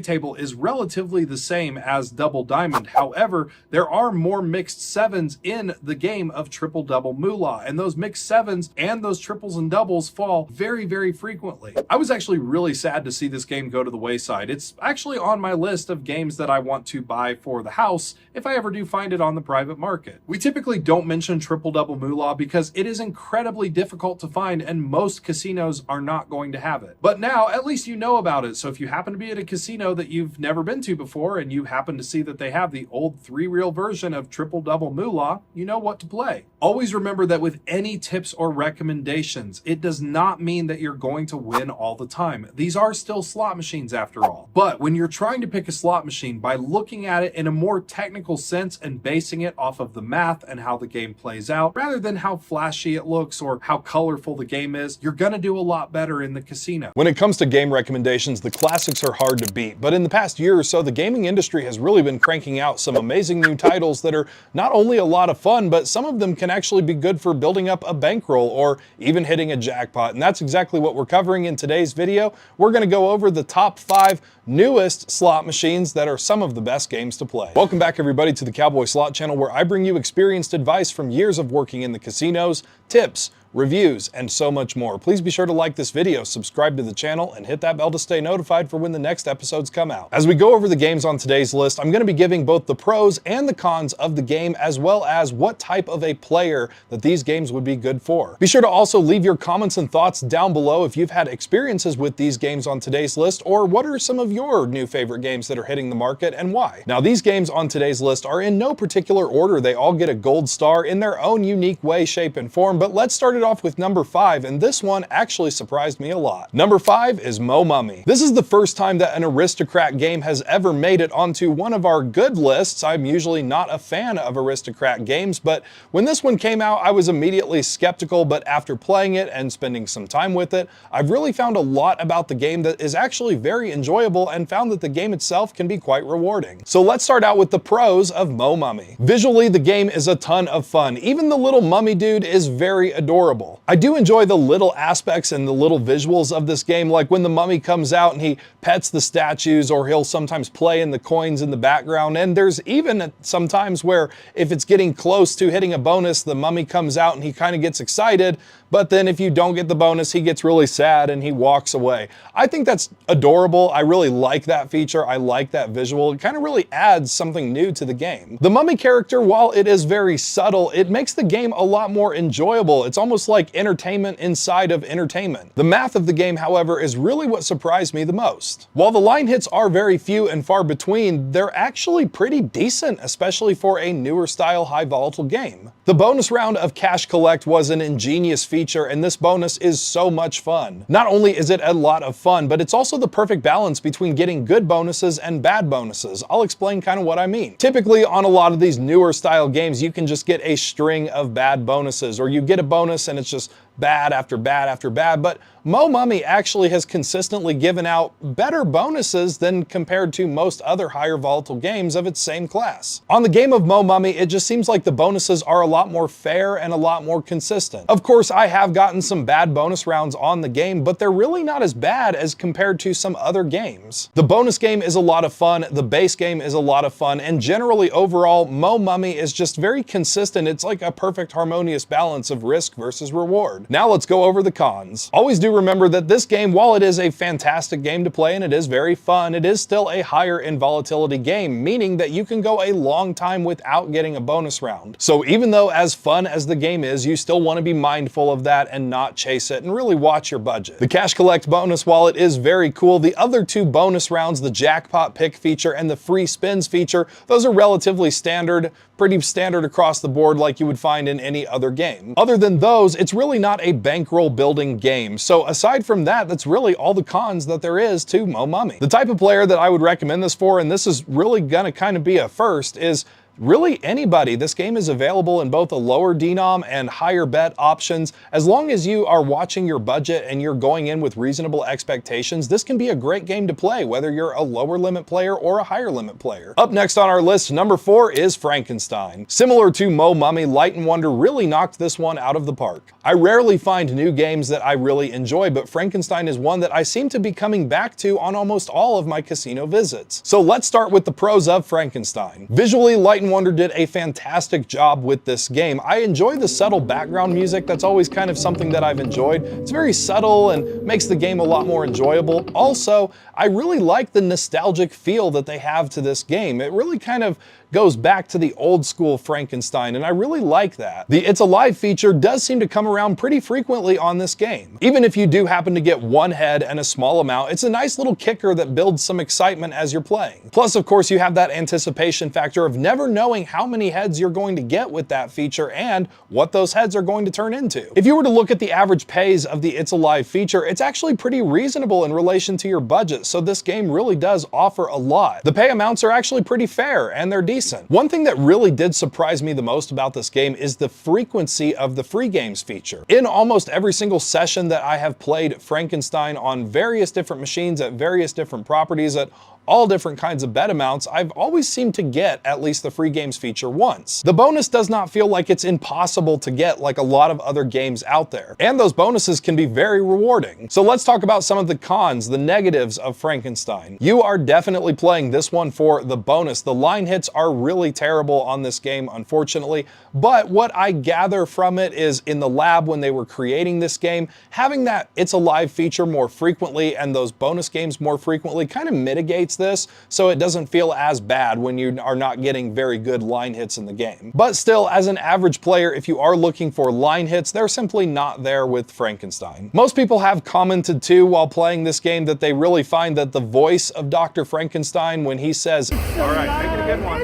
[SPEAKER 1] table is relatively the same as Double Diamond. However, there are more mixed 7s in the game of Triple Double Moolah, and those mixed 7s and those triples and doubles fall very, very frequently. I was actually really sad to see this game go to the wayside. It's actually on my list of games that I want to buy for the house if I ever do find it on the private market. We typically don't mention Triple Double Moolah because it is incredibly difficult to find and most casinos are not going to have it. But now, at least you know about it, so if you happen to be at a casino that you've never been to before and you happen to see that they have the old 3-reel version of Triple Double Moolah, you know what to play. Always remember that with any tips or recommendations, it does not mean that you're going to win all the time. These are still slot machines after all. But when you're trying to pick a slot machine, by looking at it in a more technical sense and basing it off of the math and how the game plays out, rather than how flashy it looks or how colorful the game is, you're going to do a lot better in the casino. When it comes to game recommendations, the classics are hard to beat, but in the past year or so, the gaming industry has really been cranking out some amazing new titles that are not only a lot of fun, but some of them can actually be good for building up a bankroll or even hitting a jackpot. And that's exactly what we're covering in today's video. We're going to go over the top 5 newest slot machines that are some of the best games to play. Welcome back everybody to the Cowboy Slot Channel, where I bring you experienced advice from years of working in the casinos, tips, reviews, and so much more. Please be sure to like this video, subscribe to the channel, and hit that bell to stay notified for when the next episodes come out. As we go over the games on today's list, I'm going to be giving both the pros and the cons of the game, as well as what type of a player that these games would be good for. Be sure to also leave your comments and thoughts down below if you've had experiences with these games on today's list, or what are some of your new favorite games that are hitting the market and why. Now, these games on today's list are in no particular order. They all get a gold star in their own unique way, shape, and form, but let's start it off with number 5, and this one actually surprised me a lot. Number 5 is Mo Mummy. This is the first time that an aristocrat game has ever made it onto one of our good lists. I'm usually not a fan of aristocrat games, but when this one came out, I was immediately skeptical, but after playing it and spending some time with it, I've really found a lot about the game that is actually very enjoyable and found that the game itself can be quite rewarding. So let's start out with the pros of Mo Mummy. Visually, the game is a ton of fun. Even the little mummy dude is very adorable. I do enjoy the little aspects and the little visuals of this game, like when the mummy comes out and he pets the statues, or he'll sometimes play in the coins in the background. And there's even sometimes where if it's getting close to hitting a bonus, the mummy comes out and he kind of gets excited, but then if you don't get the bonus, he gets really sad and he walks away. I think that's adorable. I really like that feature. I like that visual. It kind of really adds something new to the game. The mummy character, while it is very subtle, it makes the game a lot more enjoyable. It's almost like entertainment inside of entertainment. The math of the game, however, is really what surprised me the most. While the line hits are very few and far between, they're actually pretty decent, especially for a newer style high volatile game. The bonus round of Cash Collect was an ingenious feature, and this bonus is so much fun. Not only is it a lot of fun, but it's also the perfect balance between getting good bonuses and bad bonuses. I'll explain kind of what I mean. Typically on a lot of these newer style games, you can just get a string of bad bonuses, or you get a bonus and it's just bad after bad after bad, but Mo Mummy actually has consistently given out better bonuses than compared to most other higher volatile games of its same class. On the game of Mo Mummy, it just seems like the bonuses are a lot more fair and a lot more consistent. Of course, I have gotten some bad bonus rounds on the game, but they're really not as bad as compared to some other games. The bonus game is a lot of fun, the base game is a lot of fun, and generally overall, Mo Mummy is just very consistent. It's like a perfect harmonious balance of risk versus reward. Now let's go over the cons. Always do remember that this game, while it is a fantastic game to play and it is very fun, it is still a higher in volatility game, meaning that you can go a long time without getting a bonus round. So even though as fun as the game is, you still want to be mindful of that and not chase it and really watch your budget. The Cash Collect bonus, while it is very cool, the other 2 bonus rounds, the jackpot pick feature and the free spins feature, those are relatively standard, pretty standard across the board like you would find in any other game. Other than those, it's really not a bankroll building game. So aside from that, that's really all the cons that there is to Mo Mummy. The type of player that I would recommend this for, and this is really gonna kind of be a first, is really anybody. This game is available in both a lower denom and higher bet options. As long as you are watching your budget and you're going in with reasonable expectations, this can be a great game to play, whether you're a lower limit player or a higher limit player. Up next on our list, number 4 is Frankenstein. Similar to Mo Mummy, Light & Wonder really knocked this one out of the park. I rarely find new games that I really enjoy, but Frankenstein is one that I seem to be coming back to on almost all of my casino visits. So let's start with the pros of Frankenstein. Visually, Light & Wonder did a fantastic job with this game. I enjoy the subtle background music. That's always kind of something that I've enjoyed. It's very subtle and makes the game a lot more enjoyable. Also, I really like the nostalgic feel that they have to this game. It really kind of goes back to the old school Frankenstein, and I really like that. The It's Alive feature does seem to come around pretty frequently on this game. Even if you do happen to get one head and a small amount, it's a nice little kicker that builds some excitement as you're playing. Plus, of course, you have that anticipation factor of never knowing how many heads you're going to get with that feature and what those heads are going to turn into. If you were to look at the average pays of the It's Alive feature, it's actually pretty reasonable in relation to your budget, so this game really does offer a lot. The pay amounts are actually pretty fair and they're decent. One thing that really did surprise me the most about this game is the frequency of the free games feature. In almost every single session that I have played Frankenstein on various different machines at various different properties at all different kinds of bet amounts, I've always seemed to get at least the free games feature once. The bonus does not feel like it's impossible to get like a lot of other games out there, and those bonuses can be very rewarding. So let's talk about some of the cons, the negatives of Frankenstein. You are definitely playing this one for the bonus. The line hits are really terrible on this game, unfortunately, but what I gather from it is in the lab when they were creating this game, having that It's Alive feature more frequently and those bonus games more frequently kind of mitigates this, so it doesn't feel as bad when you are not getting very good line hits in the game. But still, as an average player, if you are looking for line hits, they're simply not there with Frankenstein. Most people have commented too while playing this game that they really find that the voice of Dr. Frankenstein when he says, "All right, make it a good one,"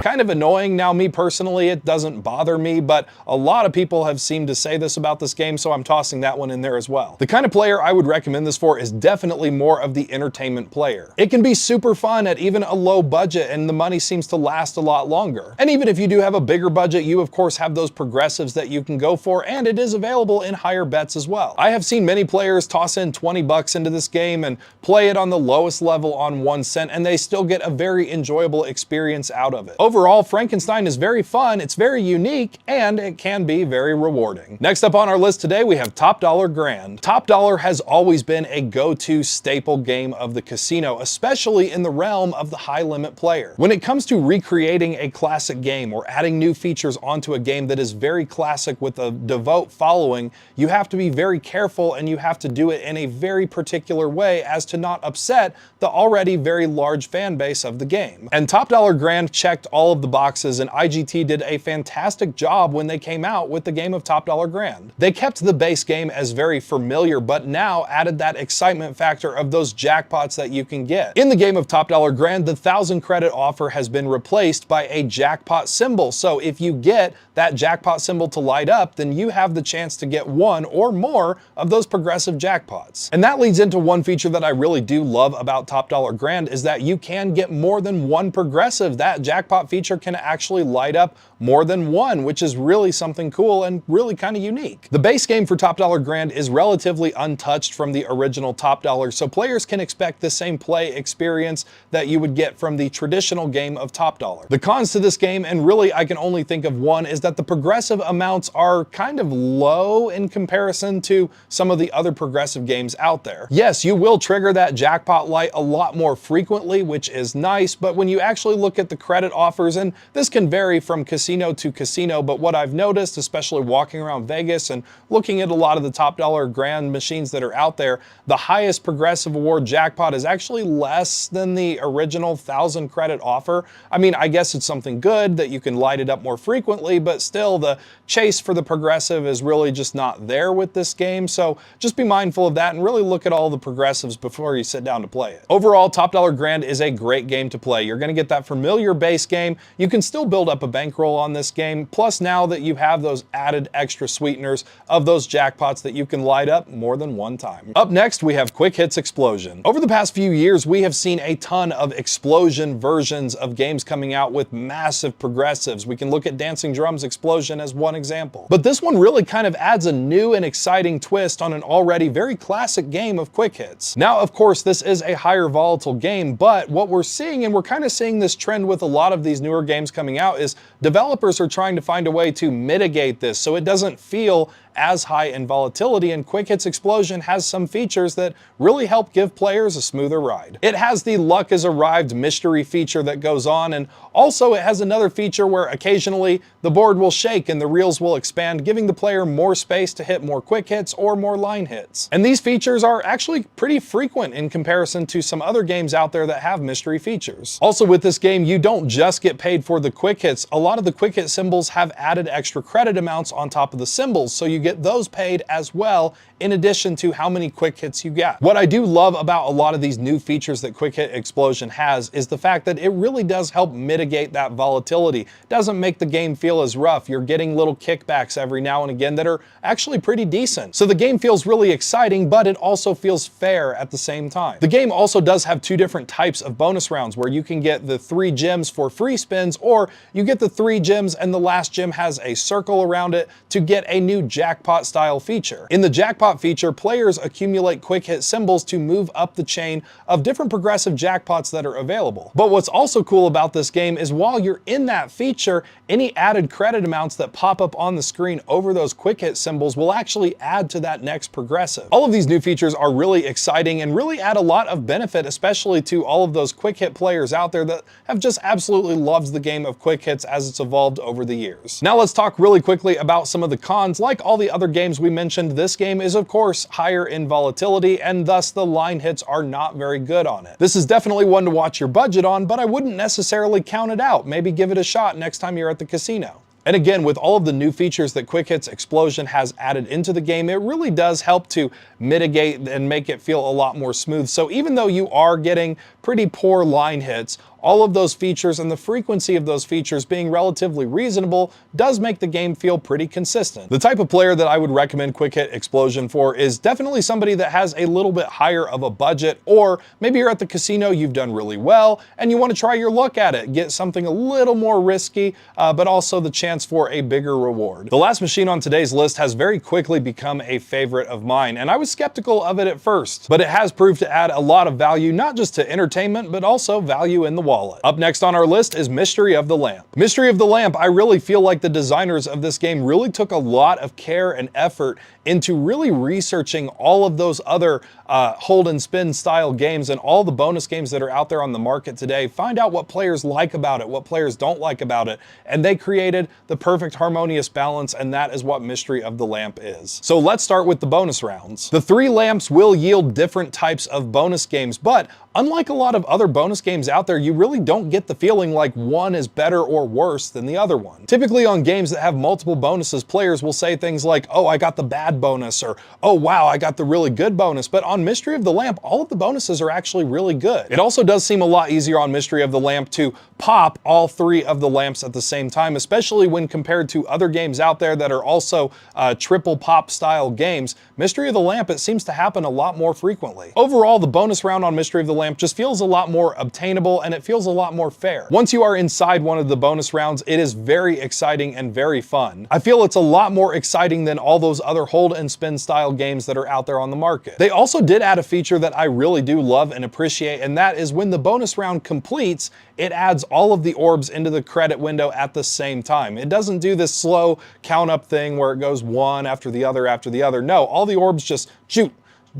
[SPEAKER 1] kind of annoying. Now, me personally, it doesn't bother me, but a lot of people have seemed to say this about this game, so I'm tossing that one in there as well. The kind of player I would recommend this for is definitely more of the entertainment player. It can be super fun at even a low budget, and the money seems to last a lot longer. And even if you do have a bigger budget, you of course have those progressives that you can go for, and it is available in higher bets as well. I have seen many players toss in 20 bucks into this game and play it on the lowest level on 1 cent, and they still get a very enjoyable experience out of it. Overall, Frankenstein is very fun, it's very unique, and it can be very rewarding. Next up on our list today, we have Top Dollar Grand. Top Dollar has always been a go-to staple game of the casino, especially in the realm of the high-limit player. When it comes to recreating a classic game or adding new features onto a game that is very classic with a devout following, you have to be very careful and you have to do it in a very particular way as to not upset the already very large fan base of the game. And Top Dollar Grand checked all of the boxes, and IGT did a fantastic job when they came out with the game of Top Dollar Grand. They kept the base game as very familiar, but now added that excitement factor of those jackpots that you can get. In the game of Top Dollar Grand, the 1,000 credit offer has been replaced by a jackpot symbol. So if you get that jackpot symbol to light up, then you have the chance to get one or more of those progressive jackpots. And that leads into one feature that I really do love about Top Dollar Grand is that you can get more than one progressive. That jackpot feature can actually light up more than one, which is really something cool and really kind of unique. The base game for Top Dollar Grand is relatively untouched from the original Top Dollar, so players can expect the same play experience that you would get from the traditional game of Top Dollar. The cons to this game, and really I can only think of one, is that the progressive amounts are kind of low in comparison to some of the other progressive games out there. Yes, you will trigger that jackpot light a lot more frequently, which is nice, but when you actually look at the credit offers, and this can vary from casino to casino, but what I've noticed, especially walking around Vegas and looking at a lot of the Top Dollar Grand machines that are out there, the highest progressive award jackpot is actually less than the original 1,000 credit offer. I mean, I guess it's something good that you can light it up more frequently, but still the chase for the progressive is really just not there with this game. So just be mindful of that and really look at all the progressives before you sit down to play it. Overall, Top Dollar Grand is a great game to play. You're going to get that familiar base game. You can still build up a bankroll on this game. Plus, now that you have those added extra sweeteners of those jackpots that you can light up more than one time. Up next, we have Quick Hits Explosion. Over the past few years, we have seen a ton of explosion versions of games coming out with massive progressives. We can look at Dancing Drums Explosion as one example. But this one really kind of adds a new and exciting twist on an already very classic game of quick hits. Now, of course, this is a higher volatile game, but what we're seeing, and we're kind of seeing this trend with a lot of these newer games coming out, is developers are trying to find a way to mitigate this so it doesn't feel as high in volatility, and Quick Hits Explosion has some features that really help give players a smoother ride. It has the Luck Has Arrived mystery feature that goes on, and also it has another feature where occasionally the board will shake and the reels will expand, giving the player more space to hit more quick hits or more line hits. And these features are actually pretty frequent in comparison to some other games out there that have mystery features. Also with this game, you don't just get paid for the quick hits. A lot of the quick hit symbols have added extra credit amounts on top of the symbols, so you get those paid as well, in addition to how many quick hits you get. What I do love about a lot of these new features that Quick Hit Explosion has is the fact that it really does help mitigate that volatility. It doesn't make the game feel as rough. You're getting little kickbacks every now and again that are actually pretty decent. So the game feels really exciting, but it also feels fair at the same time. The game also does have two different types of bonus rounds where you can get the 3 gems for free spins, or you get the 3 gems and the last gem has a circle around it to get a new jackpot style feature. In the jackpot feature, players accumulate quick hit symbols to move up the chain of different progressive jackpots that are available. But what's also cool about this game is while you're in that feature, any added credit amounts that pop up on the screen over those quick hit symbols will actually add to that next progressive. All of these new features are really exciting and really add a lot of benefit, especially to all of those quick hit players out there that have just absolutely loved the game of quick hits as it's evolved over the years. Now let's talk really quickly about some of the cons. Like all the other games we mentioned, this game is of course higher in volatility, and thus the line hits are not very good on it. This is definitely one to watch your budget on, but I wouldn't necessarily count it out. Maybe give it a shot next time you're at the casino. And again, with all of the new features that Quick Hits Explosion has added into the game, it really does help to mitigate and make it feel a lot more smooth. So even though you are getting pretty poor line hits, all of those features and the frequency of those features being relatively reasonable does make the game feel pretty consistent. The type of player that I would recommend Quick Hit Explosion for is definitely somebody that has a little bit higher of a budget, or maybe you're at the casino, you've done really well, and you want to try your luck at it, get something a little more risky, but also the chance for a bigger reward. The last machine on today's list has very quickly become a favorite of mine, and I was skeptical of it at first, but it has proved to add a lot of value, not just to entertainment, but also value in the wallet. Up next on our list is Mystery of the Lamp. Mystery of the Lamp, I really feel like the designers of this game really took a lot of care and effort into really researching all of those other hold and spin style games and all the bonus games that are out there on the market today. Find out what players like about it, what players don't like about it, and they created the perfect harmonious balance, and that is what Mystery of the Lamp is. So let's start with the bonus rounds. The 3 lamps will yield different types of bonus games, but unlike a lot of other bonus games out there, you really don't get the feeling like one is better or worse than the other one. Typically on games that have multiple bonuses, players will say things like, oh, I got the bad bonus, or oh wow, I got the really good bonus. But on Mystery of the Lamp, all of the bonuses are actually really good. It also does seem a lot easier on Mystery of the Lamp to pop all 3 of the lamps at the same time, especially when compared to other games out there that are also triple pop style games. Mystery of the Lamp, it seems to happen a lot more frequently. Overall, the bonus round on Mystery of the Lamp just feels a lot more obtainable, and it feels a lot more fair. Once you are inside one of the bonus rounds, it is very exciting and very fun. I feel it's a lot more exciting than all those other hold and spin style games that are out there on the market. They also did add a feature that I really do love and appreciate, and that is when the bonus round completes, it adds all of the orbs into the credit window at the same time. It doesn't do this slow count up thing where it goes one after the other after the other. No, all the orbs just shoot,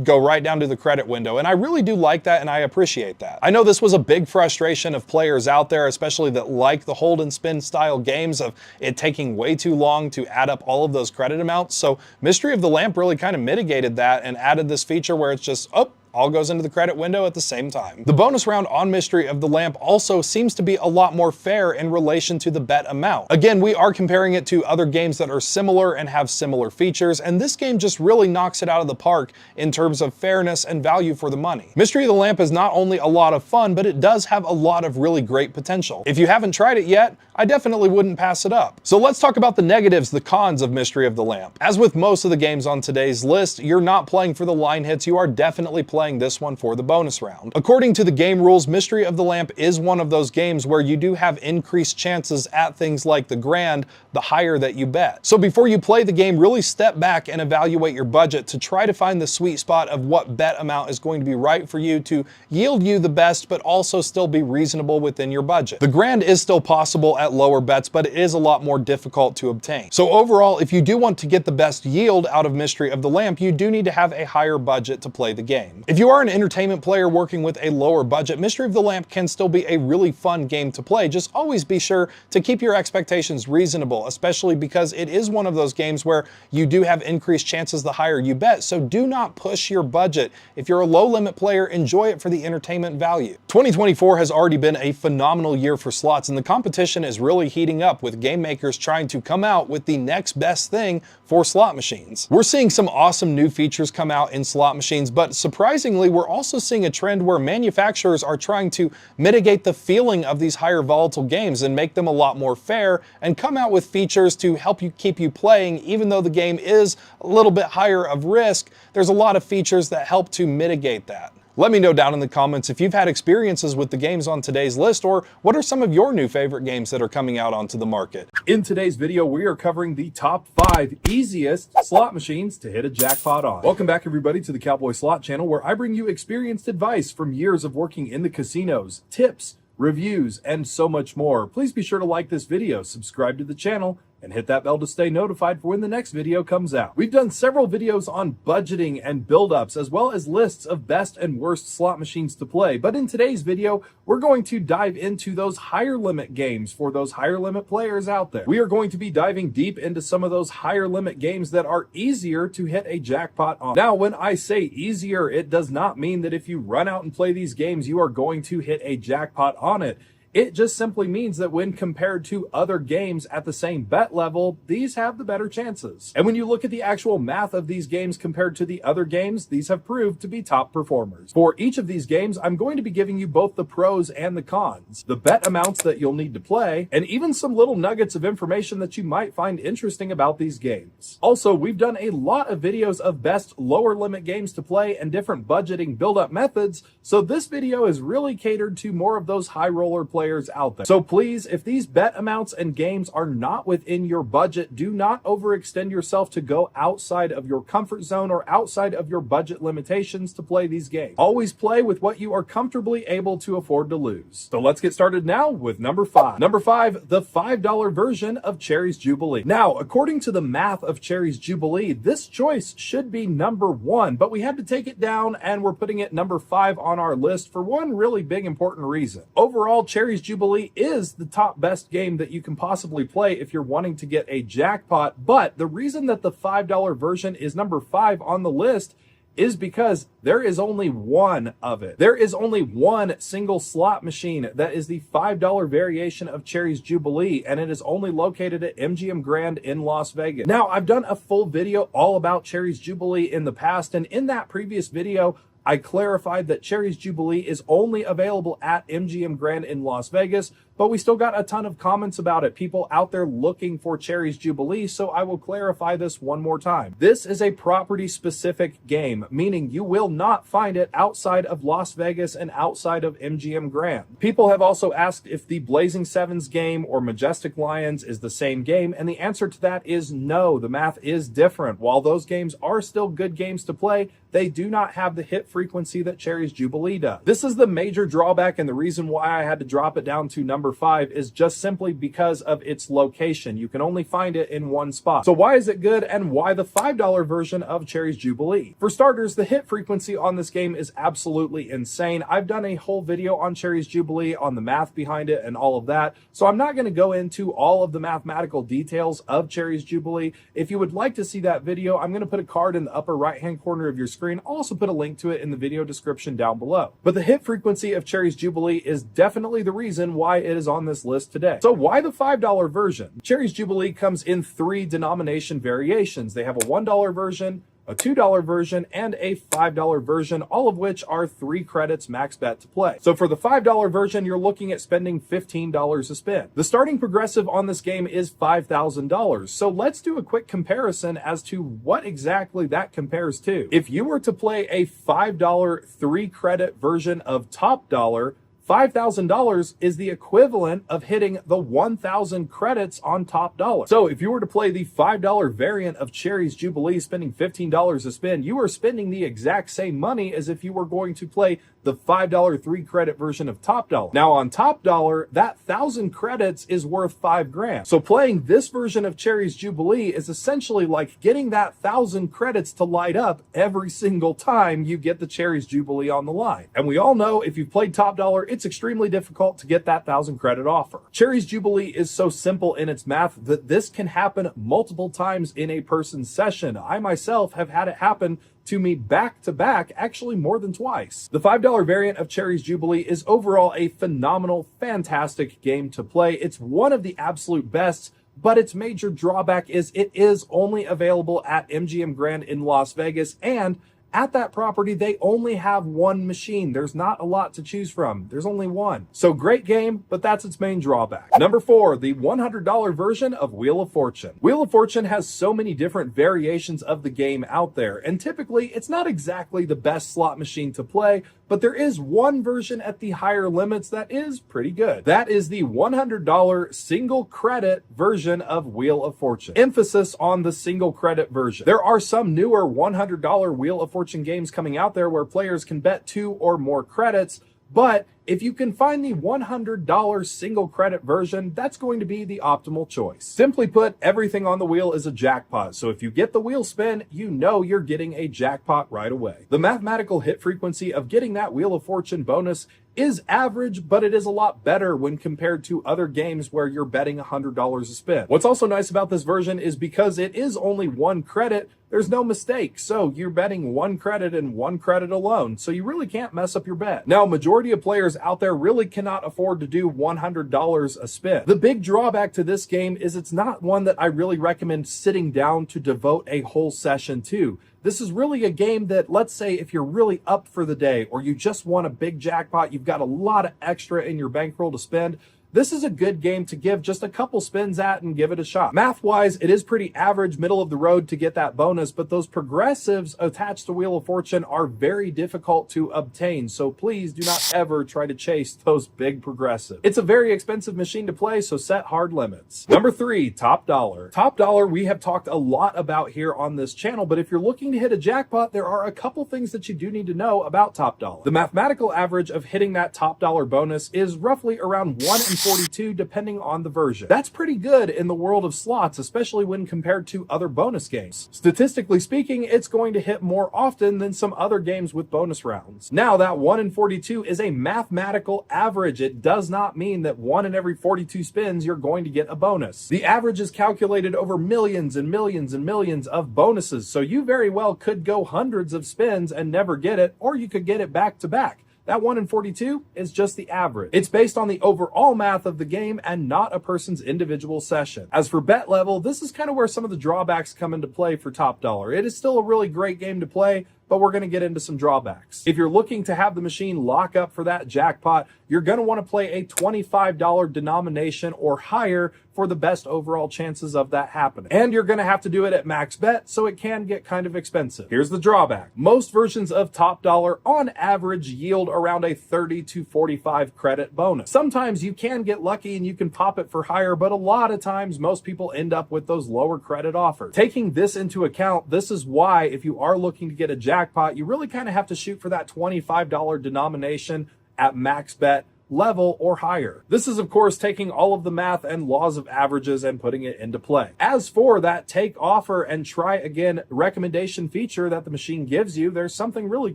[SPEAKER 1] go right down to the credit window, and I really do like that, and I appreciate that. I know this was a big frustration of players out there, especially that like the hold and spin style games, of it taking way too long to add up all of those credit amounts. So Mystery of the Lamp really kind of mitigated that and added this feature where it's just, oh, all goes into the credit window at the same time. The bonus round on Mystery of the Lamp also seems to be a lot more fair in relation to the bet amount. Again, we are comparing it to other games that are similar and have similar features, and this game just really knocks it out of the park in terms of fairness and value for the money. Mystery of the Lamp is not only a lot of fun, but it does have a lot of really great potential. If you haven't tried it yet, I definitely wouldn't pass it up. So let's talk about the negatives, the cons of Mystery of the Lamp. As with most of the games on today's list, you're not playing for the line hits, you are definitely playing this one for the bonus round. According to the game rules, Mystery of the Lamp is one of those games where you do have increased chances at things like the grand, the higher that you bet. So before you play the game, really step back and evaluate your budget to try to find the sweet spot of what bet amount is going to be right for you to yield you the best, but also still be reasonable within your budget. The grand is still possible at lower bets, but it is a lot more difficult to obtain. So overall, if you do want to get the best yield out of Mystery of the Lamp, you do need to have a higher budget to play the game. If you are an entertainment player working with a lower budget, Mystery of the Lamp can still be a really fun game to play. Just always be sure to keep your expectations reasonable, especially because it is one of those games where you do have increased chances the higher you bet, so do not push your budget. If you're a low limit player, enjoy it for the entertainment value. 2024 has already been a phenomenal year for slots, and the competition is really heating up with game makers trying to come out with the next best thing for slot machines. We're seeing some awesome new features come out in slot machines, but surprisingly, we're also seeing a trend where manufacturers are trying to mitigate the feeling of these higher volatile games and make them a lot more fair and come out with features to help you keep you playing. Even though the game is a little bit higher of risk, there's a lot of features that help to mitigate that. Let me know down in the comments if you've had experiences with the games on today's list, or what are some of your new favorite games that are coming out onto the market. In today's video, we are covering the top 5 easiest slot machines to hit a jackpot on. Welcome back everybody to the Cowboy Slot channel, where I bring you experienced advice from years of working in the casinos, tips, reviews, and so much more. Please be sure to like this video, subscribe to the channel, and hit that bell to stay notified for when the next video comes out. We've done several videos on budgeting and build-ups, as well as lists of best and worst slot machines to play. But in today's video, we're going to dive into those higher limit games for those higher limit players out there. We are going to be diving deep into some of those higher limit games that are easier to hit a jackpot on. Now, when I say easier, it does not mean that if you run out and play these games, you are going to hit a jackpot on it. It just simply means that when compared to other games at the same bet level, these have the better chances. And when you look at the actual math of these games compared to the other games, these have proved to be top performers. For each of these games, I'm going to be giving you both the pros and the cons, the bet amounts that you'll need to play, and even some little nuggets of information that you might find interesting about these games. Also, we've done a lot of videos of best lower limit games to play and different budgeting build-up methods, so this video is really catered to more of those high roller players out there. So please, if these bet amounts and games are not within your budget, do not overextend yourself to go outside of your comfort zone or outside of your budget limitations to play these games. Always play with what you are comfortably able to afford to lose. So let's get started now with number 5. Number 5, the $5 version of Cherry's Jubilee. Now, according to the math of Cherry's Jubilee, this choice should be number 1, but we had to take it down and we're putting it number 5 on our list for one really big important reason. Overall, Cherry's Jubilee is the top best game that you can possibly play if you're wanting to get a jackpot, but the reason that the $5 version is number 5 on the list is because there is only one of it. There is only one single slot machine that is the $5 variation of Cherry's Jubilee, and it is only located at MGM Grand in Las Vegas. Now, I've done a full video all about Cherry's Jubilee in the past, and in that previous video, I clarified that Cherry's Jubilee is only available at MGM Grand in Las Vegas, but we still got a ton of comments about it. People out there looking for Cherry's Jubilee, so I will clarify this one more time. This is a property-specific game, meaning you will not find it outside of Las Vegas and outside of MGM Grand. People have also asked if the Blazing Sevens game or Majestic Lions is the same game, and the answer to that is no. The math is different. While those games are still good games to play, they do not have the hit frequency that Cherry's Jubilee does. This is the major drawback, and the reason why I had to drop it down to number 5 is just simply because of its location. You can only find it in one spot. So why is it good, and why the $5 version of Cherry's Jubilee? For starters, the hit frequency on this game is absolutely insane. I've done a whole video on Cherry's Jubilee, on the math behind it and all of that, so I'm not going to go into all of the mathematical details of Cherry's Jubilee. If you would like to see that video, I'm going to put a card in the upper right-hand corner of your screen. I'll also put a link to it in the video description down below. But the hit frequency of Cherry's Jubilee is definitely the reason why it is on this list today. So why the $5 version? Cherry's Jubilee comes in 3 denomination variations. They have a $1 version, a $2 version, and a $5 version, all of which are 3 credits max bet to play. So for the $5 version, you're looking at spending $15 a spin. The starting progressive on this game is $5,000. So let's do a quick comparison as to what exactly that compares to. If you were to play a $5 3 credit version of Top Dollar, $5,000 is the equivalent of hitting the 1,000 credits on Top Dollar. So if you were to play the $5 variant of Cherry's Jubilee, spending $15 a spin, you are spending the exact same money as if you were going to play the $5 3-credit version of Top Dollar. Now on Top Dollar, that 1,000 credits is worth $5,000. So playing this version of Cherry's Jubilee is essentially like getting that 1,000 credits to light up every single time you get the Cherry's Jubilee on the line. And we all know if you've played Top Dollar, it's extremely difficult to get that 1,000 credit offer. Cherry's Jubilee is so simple in its math that this can happen multiple times in a person's session. I myself have had it happen to me back to back, actually more than twice. The $5 variant of Cherry's Jubilee is overall a phenomenal, fantastic game to play. It's one of the absolute best, but its major drawback is it is only available at MGM Grand in Las Vegas, and at that property, they only have one machine. There's not a lot to choose from. There's only one. So great game, but that's its main drawback. Number 4, the $100 version of Wheel of Fortune. Wheel of Fortune has so many different variations of the game out there, and typically it's not exactly the best slot machine to play, but there is one version at the higher limits that is pretty good. That is the $100 single credit version of Wheel of Fortune. Emphasis on the single credit version. There are some newer $100 Wheel of Fortune games coming out there where players can bet 2 or more credits, but if you can find the $100 single credit version, that's going to be the optimal choice. Simply put, everything on the wheel is a jackpot, so if you get the wheel spin, you know you're getting a jackpot right away. The mathematical hit frequency of getting that Wheel of Fortune bonus is average, but it is a lot better when compared to other games where you're betting $100 a spin. What's also nice about this version is because it is only 1 credit, there's no mistake. So you're betting 1 credit and 1 credit alone, so you really can't mess up your bet. Now, majority of players out there really cannot afford to do $100 a spin. The big drawback to this game is it's not one that I really recommend sitting down to devote a whole session to. This is really a game that, let's say if you're really up for the day or you just want a big jackpot, you've got a lot of extra in your bankroll to spend, this is a good game to give just a couple spins at and give it a shot. Math-wise, it is pretty average, middle of the road to get that bonus, but those progressives attached to Wheel of Fortune are very difficult to obtain, so please do not ever try to chase those big progressives. It's a very expensive machine to play, so set hard limits. Number 3, Top Dollar. Top Dollar we have talked a lot about here on this channel, but if you're looking to hit a jackpot, there are a couple things that you do need to know about Top Dollar. The mathematical average of hitting that Top Dollar bonus is roughly around 1 in 42 depending on the version. That's pretty good in the world of slots, especially when compared to other bonus games. Statistically speaking, it's going to hit more often than some other games with bonus rounds. Now, that 1 in 42 is a mathematical average. It does not mean that 1 in every 42 spins you're going to get a bonus. The average is calculated over millions and millions and millions of bonuses, so you very well could go hundreds of spins and never get it, or you could get it back to back. That 1 in 42 is just the average. It's based on the overall math of the game and not a person's individual session. As for bet level, this is kind of where some of the drawbacks come into play for Top Dollar. It is still a really great game to play, but we're going to get into some drawbacks. If you're looking to have the machine lock up for that jackpot, you're going to want to play a $25 denomination or higher for the best overall chances of that happening. And you're going to have to do it at max bet, so it can get kind of expensive. Here's the drawback. Most versions of Top Dollar on average yield around a 30 to 45 credit bonus. Sometimes you can get lucky and you can pop it for higher, but a lot of times most people end up with those lower credit offers. Taking this into account, this is why if you are looking to get a jackpot, you really kind of have to shoot for that $25 denomination at max bet level or higher. This is of course taking all of the math and laws of averages and putting it into play. As for that take offer and try again recommendation feature that the machine gives you, there's something really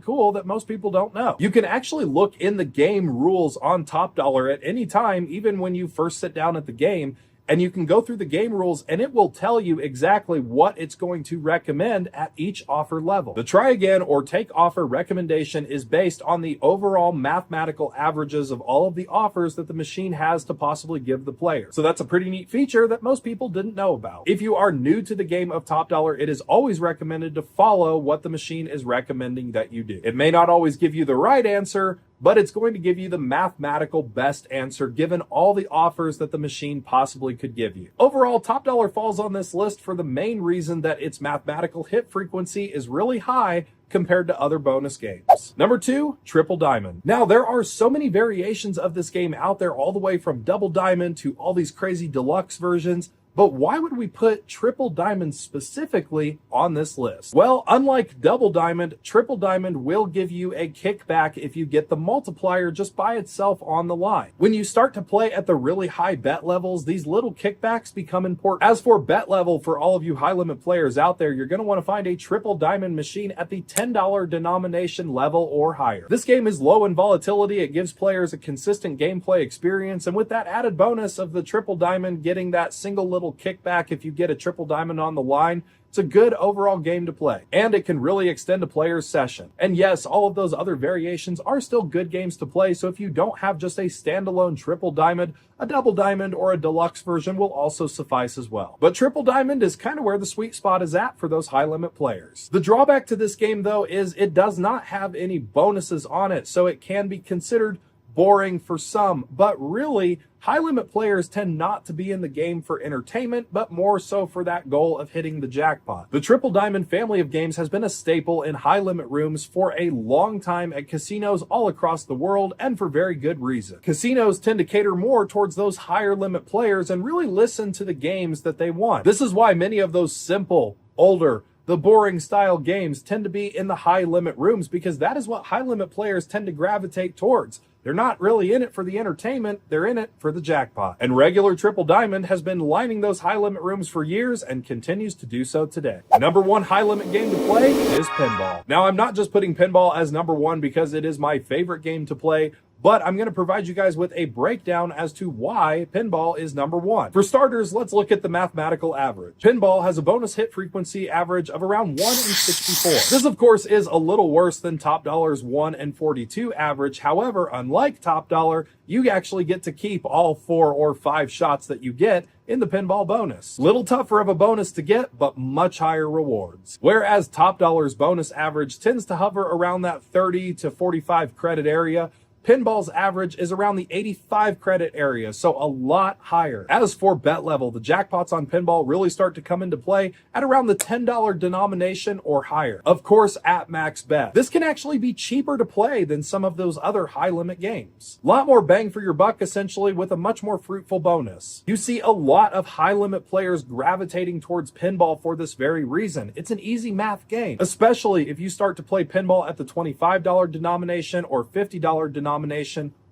[SPEAKER 1] cool that most people don't know. You can actually look in the game rules on Top Dollar at any time, even when you first sit down at the game, and you can go through the game rules and it will tell you exactly what it's going to recommend at each offer level. The try again or take offer recommendation is based on the overall mathematical averages of all of the offers that the machine has to possibly give the player. So that's a pretty neat feature that most people didn't know about. If you are new to the game of Top Dollar, it is always recommended to follow what the machine is recommending that you do. It may not always give you the right answer, but it's going to give you the mathematical best answer given all the offers that the machine possibly could give you. Overall, Top Dollar falls on this list for the main reason that its mathematical hit frequency is really high compared to other bonus games. Number 2, Triple Diamond. Now, there are so many variations of this game out there, all the way from Double Diamond to all these crazy deluxe versions, But why would we put triple diamond specifically on this list? Well, unlike double diamond, triple diamond will give you a kickback if you get the multiplier just by itself on the line. When you start to play at the really high bet levels, these little kickbacks become important. As for bet level, for all of you high limit players out there, you're going to want to find a triple diamond machine at the $10 denomination level or higher. This game is low in volatility. It gives players a consistent gameplay experience, and with that added bonus of the triple diamond getting that single little kickback if you get a triple diamond on the line, it's a good overall game to play, and it can really extend a player's session. And yes, all of those other variations are still good games to play, so if you don't have just a standalone triple diamond, a double diamond or a deluxe version will also suffice as well. But triple diamond is kind of where the sweet spot is at for those high limit players. The drawback to this game though is it does not have any bonuses on it, so it can be considered boring for some, but really high limit players tend not to be in the game for entertainment, but more so for that goal of hitting the jackpot. The triple diamond family of games has been a staple in high limit rooms for a long time at casinos all across the world, and for very good reason. Casinos tend to cater more towards those higher limit players and really listen to the games that they want. This is why many of those simple, older, the boring style games tend to be in the high limit rooms, because that is what high limit players tend to gravitate towards. They're not really in it for the entertainment, they're in it for the jackpot. And regular triple diamond has been lining those high limit rooms for years and continues to do so today. Number one high limit game to play is pinball. Now, I'm not just putting pinball as number one because it is my favorite game to play, but I'm going to provide you guys with a breakdown as to why pinball is number one. For starters, let's look at the mathematical average. Pinball has a bonus hit frequency average of around 1 in 64. This, of course, is a little worse than Top Dollar's 1 in 42 average. However, unlike Top Dollar, you actually get to keep all 4 or 5 shots that you get in the pinball bonus. Little tougher of a bonus to get, but much higher rewards. Whereas Top Dollar's bonus average tends to hover around that 30 to 45 credit area, pinball's average is around the 85 credit area, so a lot higher. As for bet level, the jackpots on pinball really start to come into play at around the $10 denomination or higher. Of course, at max bet. This can actually be cheaper to play than some of those other high limit games. A lot more bang for your buck, essentially, with a much more fruitful bonus. You see a lot of high limit players gravitating towards pinball for this very reason. It's an easy math game, especially if you start to play pinball at the $25 denomination or $50 denomination,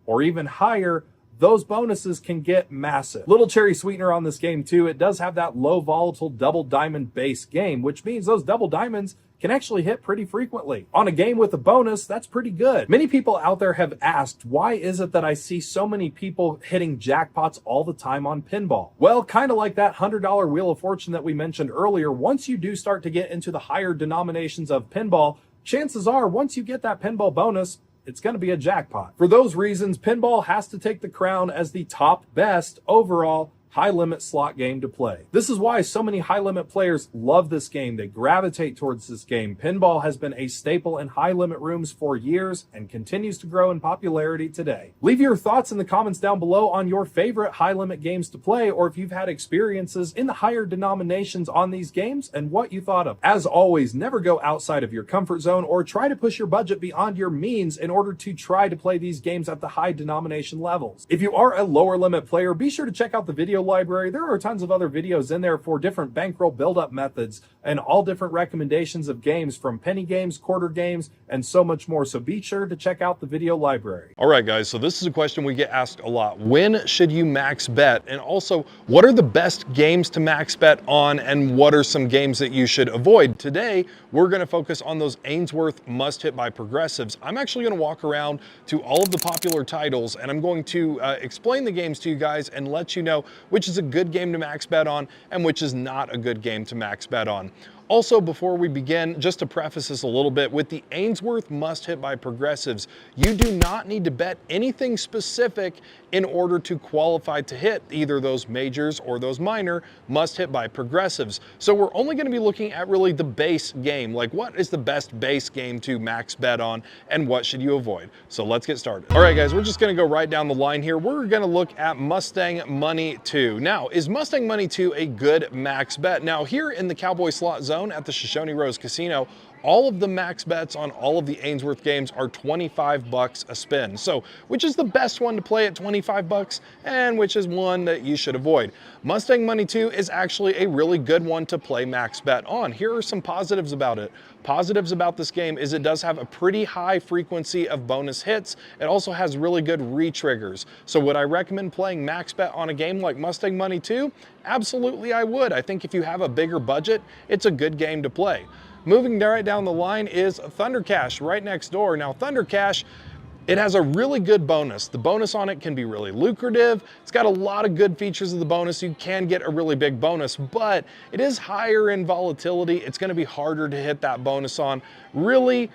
[SPEAKER 1] or even higher. Those bonuses can get massive. Little cherry sweetener on this game too, it does have that low volatile double diamond base game, which means those double diamonds can actually hit pretty frequently. On a game with a bonus, that's pretty good. Many people out there have asked, why is it that I see so many people hitting jackpots all the time on pinball? Well, kind of like that $100 Wheel of Fortune that we mentioned earlier, once you do start to get into the higher denominations of pinball, chances are once you get that pinball bonus, it's going to be a jackpot. For those reasons, pinball has to take the crown as the top best overall high limit slot game to play. This is why so many high limit players love this game. They gravitate towards this game. Pinball has been a staple in high limit rooms for years and continues to grow in popularity today. Leave your thoughts in the comments down below on your favorite high limit games to play, or if you've had experiences in the higher denominations on these games and what you thought of. As always, never go outside of your comfort zone or try to push your budget beyond your means in order to try to play these games at the high denomination levels. If you are a lower limit player, be sure to check out the video library. There are tons of other videos in there for different bankroll build-up methods and all different recommendations of games, from penny games, quarter games, and so much more. So be sure to check out the video library.
[SPEAKER 2] All right, guys, so this is a question we get asked a lot. When should you max bet? And also, what are the best games to max bet on, and what are some games that you should avoid? Today, we're going to focus on those Answorth must hit by progressives. I'm actually going to walk around to all of the popular titles, and I'm going to explain the games to you guys and let you know which is a good game to max bet on and which is not a good game to max bet on. Also, before we begin, just to preface this a little bit, with the Answorth must hit by progressives, you do not need to bet anything specific in order to qualify to hit either those majors or those minor must hit by progressives. So we're only going to be looking at really the base game, like what is the best base game to max bet on and what should you avoid. So let's get started. All right, guys, we're just going to go right down the line here. We're going to look at Mustang Money 2. Now, is Mustang Money 2 a good max bet? Now, here in the Cowboy slot zone at the Shoshone Rose Casino, all of the max bets on all of the Answorth games are 25 bucks a spin. So which is the best one to play at 25 bucks and which is one that you should avoid? Mustang Money 2 is actually a really good one to play max bet on. Here are some positives about it. Positives about this game is it does have a pretty high frequency of bonus hits. It also has really good re-triggers. So would I recommend playing max bet on a game like Mustang Money 2? Absolutely I would. I think if you have a bigger budget, it's a good game to play. Moving right down the line is Thunder Cash right next door. Now Thunder Cash, it has a really good bonus. The bonus on it can be really lucrative. It's got a lot of good features of the bonus. You can get a really big bonus, but it is higher in volatility. It's gonna be harder to hit that bonus on. Really,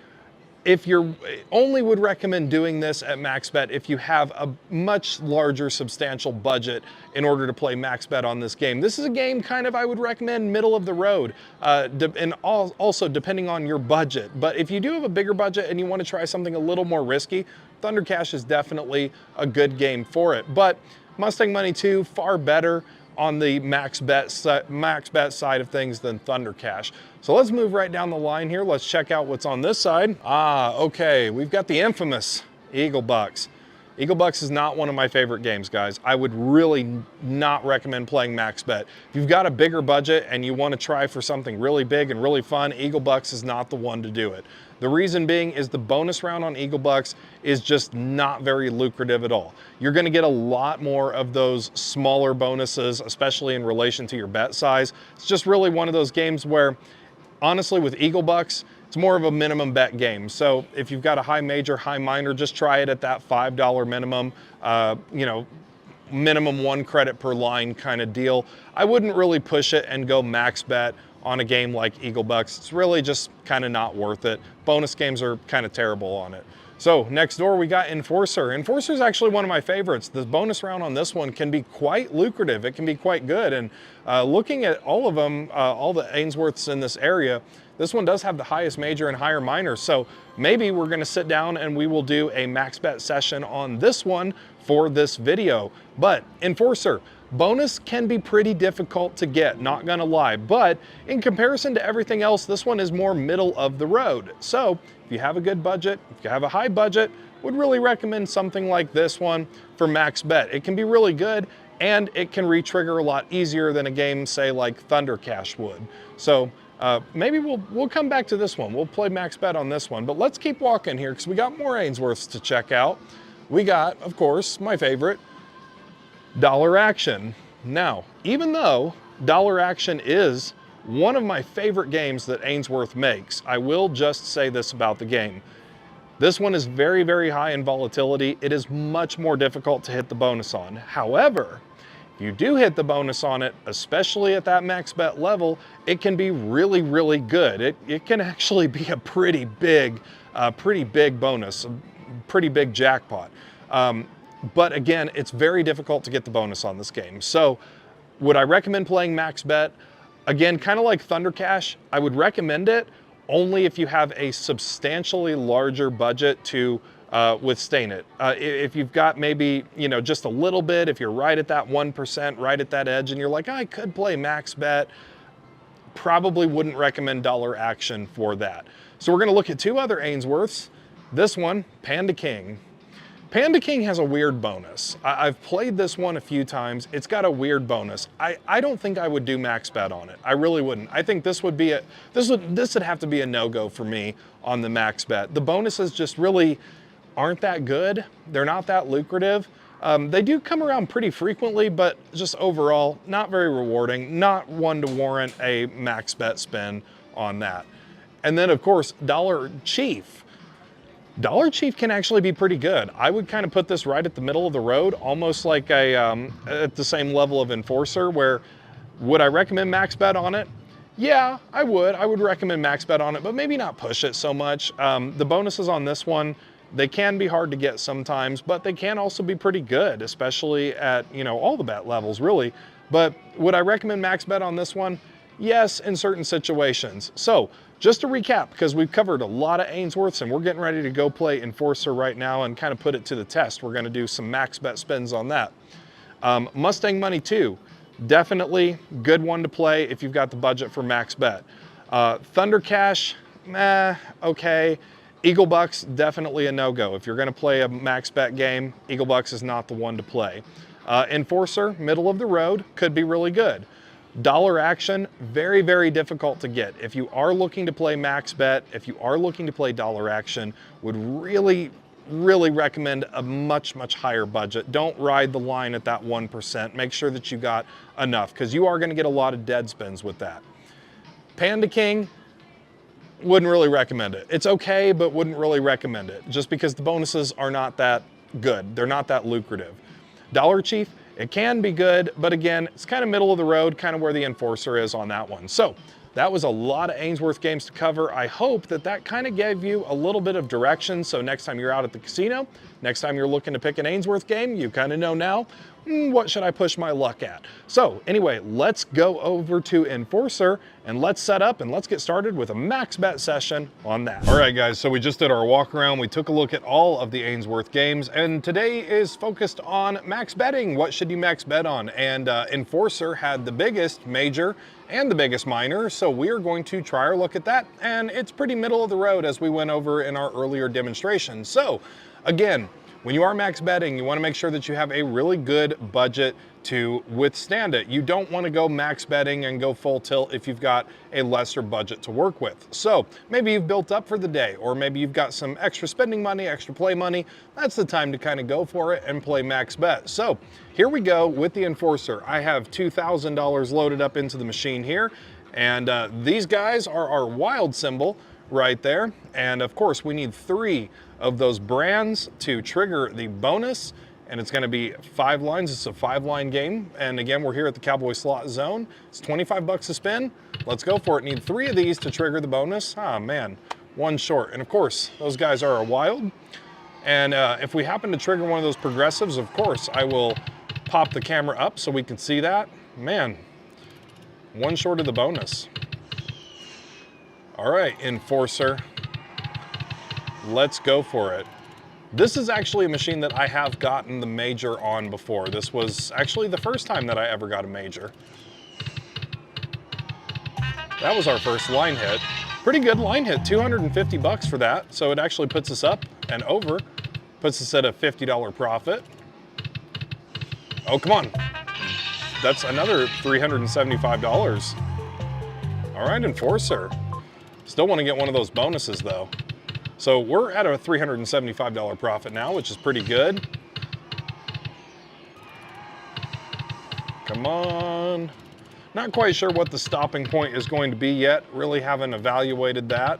[SPEAKER 2] if you're only would recommend doing this at max bet if you have a much larger substantial budget in order to play max bet on this game. This is a game kind of I would recommend middle of the road and also depending on your budget. But if you do have a bigger budget and you want to try something a little more risky, Thunder Cash is definitely a good game for it. But Mustang Money 2, far better on the max bet side of things than Thunder Cash. So let's move right down the line here. Let's check out what's on this side. Okay, we've got the infamous Eagle Bucks. Eagle Bucks is not one of my favorite games, guys. I would really not recommend playing max bet. If you've got a bigger budget and you want to try for something really big and really fun, Eagle Bucks is not the one to do it. The reason being is the bonus round on Eagle Bucks is just not very lucrative at all. You're gonna get a lot more of those smaller bonuses, especially in relation to your bet size. It's just really one of those games where, honestly, with Eagle Bucks, it's more of a minimum bet game. So if you've got a high major, high minor, just try it at that $5 minimum, you know, minimum 1 credit per line kind of deal. I wouldn't really push it and go max bet on a game like Eagle Bucks. It's really just kind of not worth it. Bonus games are kind of terrible on it. So next door we got Enforcer. Enforcer is actually one of my favorites. The bonus round on this one can be quite lucrative. It can be quite good. And looking at all of them, all the Answorths in this area, this one does have the highest major and higher minor. So maybe we're gonna sit down and we will do a max bet session on this one for this video. But Enforcer, bonus can be pretty difficult to get, not gonna lie, but in comparison to everything else, this one is more middle of the road. So if you have a good budget, if you have a high budget, would really recommend something like this one for max bet. It can be really good and it can re-trigger a lot easier than a game, say like Thunder Cash would. So maybe we'll come back to this one. We'll play max bet on this one, but let's keep walking here because we got more Answorths to check out. We got, of course, my favorite, Dollar Action. Now, even though Dollar Action is one of my favorite games that Answorth makes, I will just say this about the game. This one is very, very high in volatility. It is much more difficult to hit the bonus on. However, if you do hit the bonus on it, especially at that max bet level, it can be really, really good. It can actually be a pretty big bonus, a pretty big jackpot. But again, it's very difficult to get the bonus on this game. So would I recommend playing max bet? Again, kind of like Thunder Cash, I would recommend it only if you have a substantially larger budget to withstand it. If you've got maybe, you know, just a little bit, if you're right at that 1%, right at that edge, and you're like, I could play max bet, probably wouldn't recommend Dollar Action for that. So we're gonna look at two other Answorths. This one, Panda King. Panda King has a weird bonus. I've played this one a few times. It's got a weird bonus. I don't think I would do max bet on it. I really wouldn't. I think this would be this would have to be a no-go for me on the max bet. The bonuses just really aren't that good. They're not that lucrative. They do come around pretty frequently, but just overall, not very rewarding. Not one to warrant a max bet spin on that. And then of course, Dollar Chief. Dollar Chief can actually be pretty good. I would kind of put this right at the middle of the road, almost like a at the same level of Enforcer, where would I recommend max bet on it? Yeah, I would. I would recommend max bet on it, but maybe not push it so much. The bonuses on this one, they can be hard to get sometimes, but they can also be pretty good, especially at, you know, all the bet levels really. But would I recommend max bet on this one? Yes, in certain situations. So just to recap, because we've covered a lot of Answorths and we're getting ready to go play Enforcer right now and kind of put it to the test. We're gonna do some max bet spins on that. Mustang Money 2, definitely good one to play if you've got the budget for max bet. Thunder Cash, okay. Eagle Bucks, definitely a no-go. If you're gonna play a max bet game, Eagle Bucks is not the one to play. Enforcer, middle of the road, could be really good. Dollar Action, very, very difficult to get. If you are looking to play max bet, if you are looking to play Dollar Action, would really recommend a much higher budget. Don't ride the line at that 1%. Make sure that you got enough, because you are gonna get a lot of dead spins with that. Panda King, wouldn't really recommend it. It's okay, but wouldn't really recommend it, just because the bonuses are not that good. They're not that lucrative. Dollar Chief, it can be good, but again, it's kind of middle of the road, kind of where the Enforcer is on that one. So that was a lot of Answorth games to cover. I hope that that kind of gave you a little bit of direction. So next time you're out at the casino, next time you're looking to pick an Answorth game, you kind of know now, what should I push my luck at? So anyway, let's go over to Enforcer and let's set up and let's get started with a max bet session on that. All right, guys, so we just did our walk around. We took a look at all of the Answorth games, and today is focused on max betting. What should you max bet on? And Enforcer had the biggest major and the biggest minor, so we are going to try our look at that, and it's pretty middle of the road as we went over in our earlier demonstration. So again, when you are max betting, you want to make sure that you have a really good budget to withstand it. You don't want to go max betting and go full tilt if you've got a lesser budget to work with. So maybe you've built up for the day, or maybe you've got some extra spending money, extra play money. That's the time to kind of go for it and play max bet. So here we go with the Enforcer. I have $2,000 loaded up into the machine here, and these guys are our wild symbol right there. And of course, we need 3 of those brands to trigger the bonus, and it's going to be 5 lines. It's a 5-line game, and again, we're here at the Cowboy slot zone. It's 25 bucks a spin. Let's go for it. Need 3 of these to trigger the bonus. Ah, man, 1 short. And of course, those guys are a wild, and if we happen to trigger one of those progressives, of course, I will pop the camera up so we can see that. Man, 1 short of the bonus. All right, Enforcer, let's go for it. This is actually a machine that I have gotten the major on before. This was actually the first time that I ever got a major. That was our first line hit. Pretty good line hit, 250 bucks for that. So it actually puts us up and over, puts us at a $50 profit. Oh, come on. That's another $375. All right, Enforcer. Still want to get one of those bonuses though. So we're at a $375 profit now, which is pretty good. Come on. Not quite sure what the stopping point is going to be yet. Really haven't evaluated that.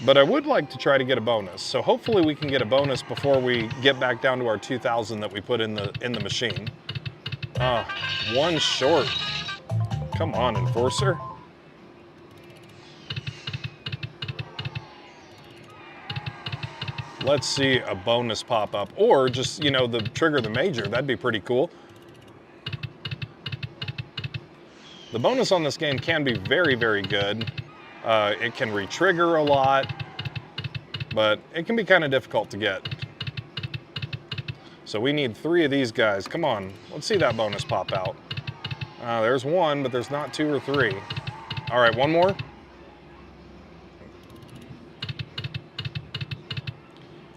[SPEAKER 2] But I would like to try to get a bonus. So hopefully we can get a bonus before we get back down to our 2,000 that we put in the machine. 1 short. Come on, Enforcer. Let's see a bonus pop up, or just, you know, the trigger the major. That'd be pretty cool. The bonus on this game can be very, very good. It can re-trigger a lot, but it can be kind of difficult to get. So we need 3 of these guys. Come on, let's see that bonus pop out. There's 1, but there's not 2 or 3. All right, 1 more.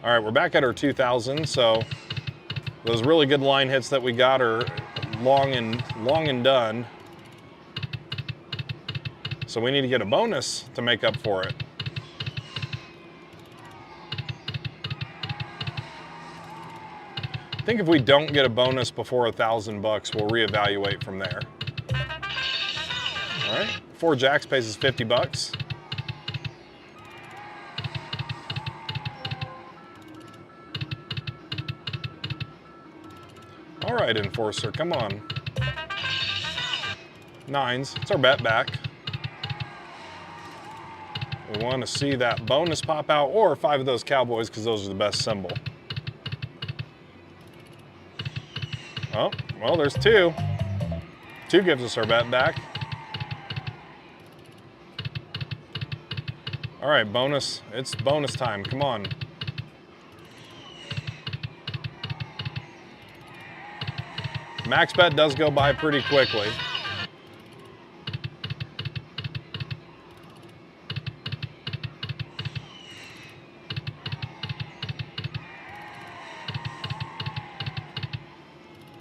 [SPEAKER 2] All right, we're back at our 2,000, so those really good line hits that we got are long and done. So we need to get a bonus to make up for it. I think if we don't get a bonus before 1,000 bucks, we'll reevaluate from there. All right, 4 jacks pays us 50 bucks. All right, Enforcer, come on. 9s, it's our bet back. We want to see that bonus pop out, or 5 of those Cowboys, because those are the best symbol. Oh, well, there's 2. 2 gives us our bet back. All right, bonus, it's bonus time, come on. Max bet does go by pretty quickly.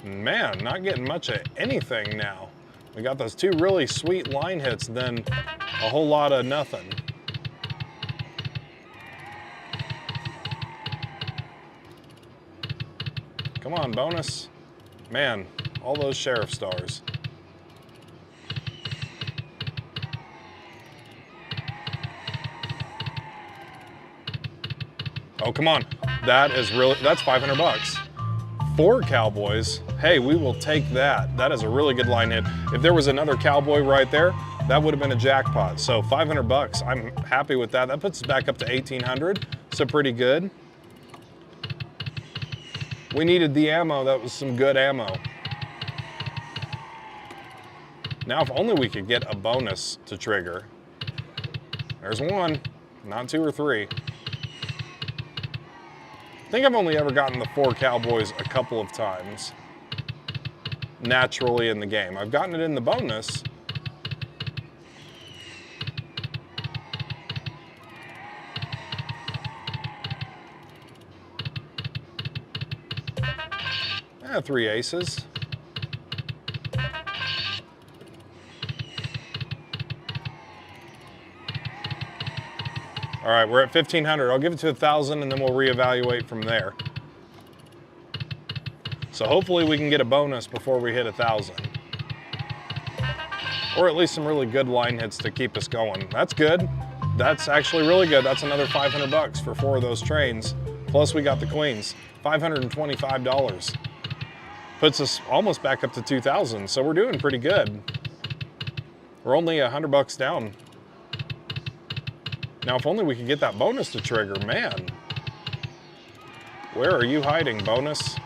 [SPEAKER 2] Man, not getting much of anything now. We got those two really sweet line hits, then a whole lot of nothing. Come on, bonus. Man, all those sheriff stars. Oh, come on. That's 500 bucks. 4 Cowboys. Hey, we will take that. That is a really good line hit. If there was another Cowboy right there, that would have been a jackpot. So 500 bucks, I'm happy with that. That puts us back up to 1,800, so pretty good. We needed the ammo. That was some good ammo. Now, if only we could get a bonus to trigger. There's one, not 2 or 3. I think I've only ever gotten the 4 Cowboys a couple of times naturally in the game. I've gotten it in the bonus. Yeah, 3 aces. All right, we're at 1,500. I'll give it to 1,000 and then we'll reevaluate from there. So hopefully we can get a bonus before we hit 1,000. Or at least some really good line hits to keep us going. That's good. That's actually really good. That's another 500 bucks for 4 of those trains. Plus we got the queens, $525. Puts us almost back up to 2,000. So we're doing pretty good. We're only 100 bucks down. Now, if only we could get that bonus to trigger, man. Where are you hiding, bonus?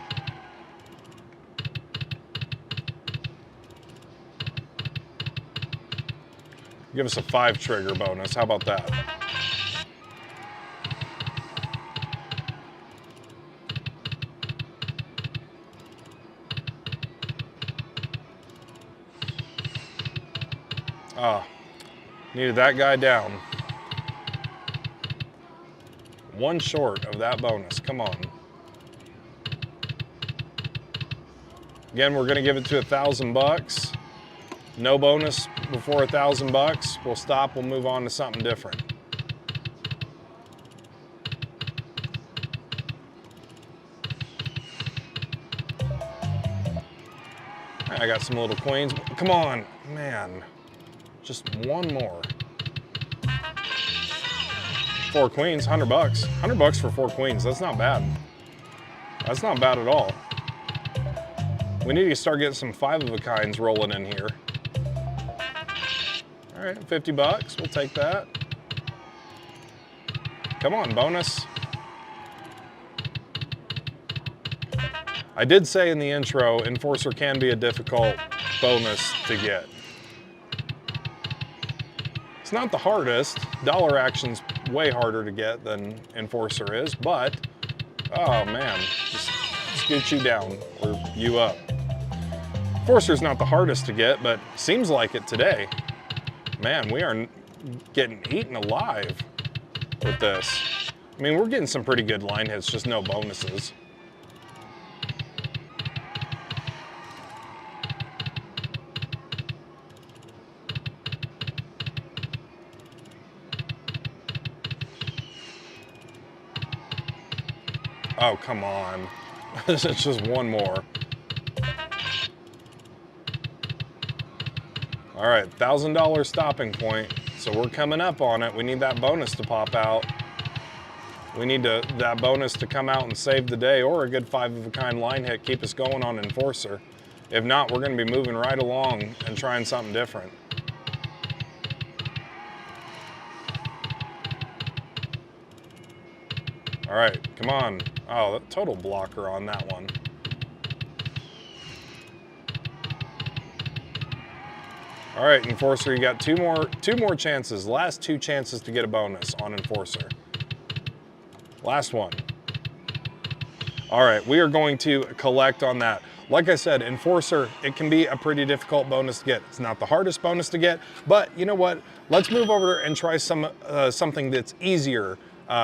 [SPEAKER 2] Give us a 5 trigger bonus, how about that? Ah, needed that guy down. 1 short of that bonus, come on. Again, we're gonna give it to 1,000 bucks. No bonus before 1,000 bucks. We'll stop, we'll move on to something different. I got some little queens. Come on, man. Just 1 more. 4 queens, 100 bucks. 100 bucks for 4 queens, that's not bad. That's not bad at all. We need to start getting some 5-of-a-kinds rolling in here. All right, 50 bucks, we'll take that. Come on, bonus. I did say in the intro, Enforcer can be a difficult bonus to get. It's not the hardest. Dollar Action's way harder to get than Enforcer is, but, oh man, just scoot you down or you up. Enforcer's not the hardest to get, but seems like it today. Man, we are getting eaten alive with this. I mean, we're getting some pretty good line hits, just no bonuses. Oh, come on. It's just 1 more. All right, $1,000 stopping point. So we're coming up on it. We need that bonus to pop out. We need that bonus to come out and save the day, or a good 5-of-a-kind line hit, keep us going on Enforcer. If not, we're gonna be moving right along and trying something different. All right, come on. Oh, that total blocker on that one. All right, Enforcer, you got two more chances. Last 2 chances to get a bonus on Enforcer. Last one. All right, we are going to collect on that. Like I said, Enforcer, it can be a pretty difficult bonus to get. It's not the hardest bonus to get, but you know what? Let's move over and try something that's easier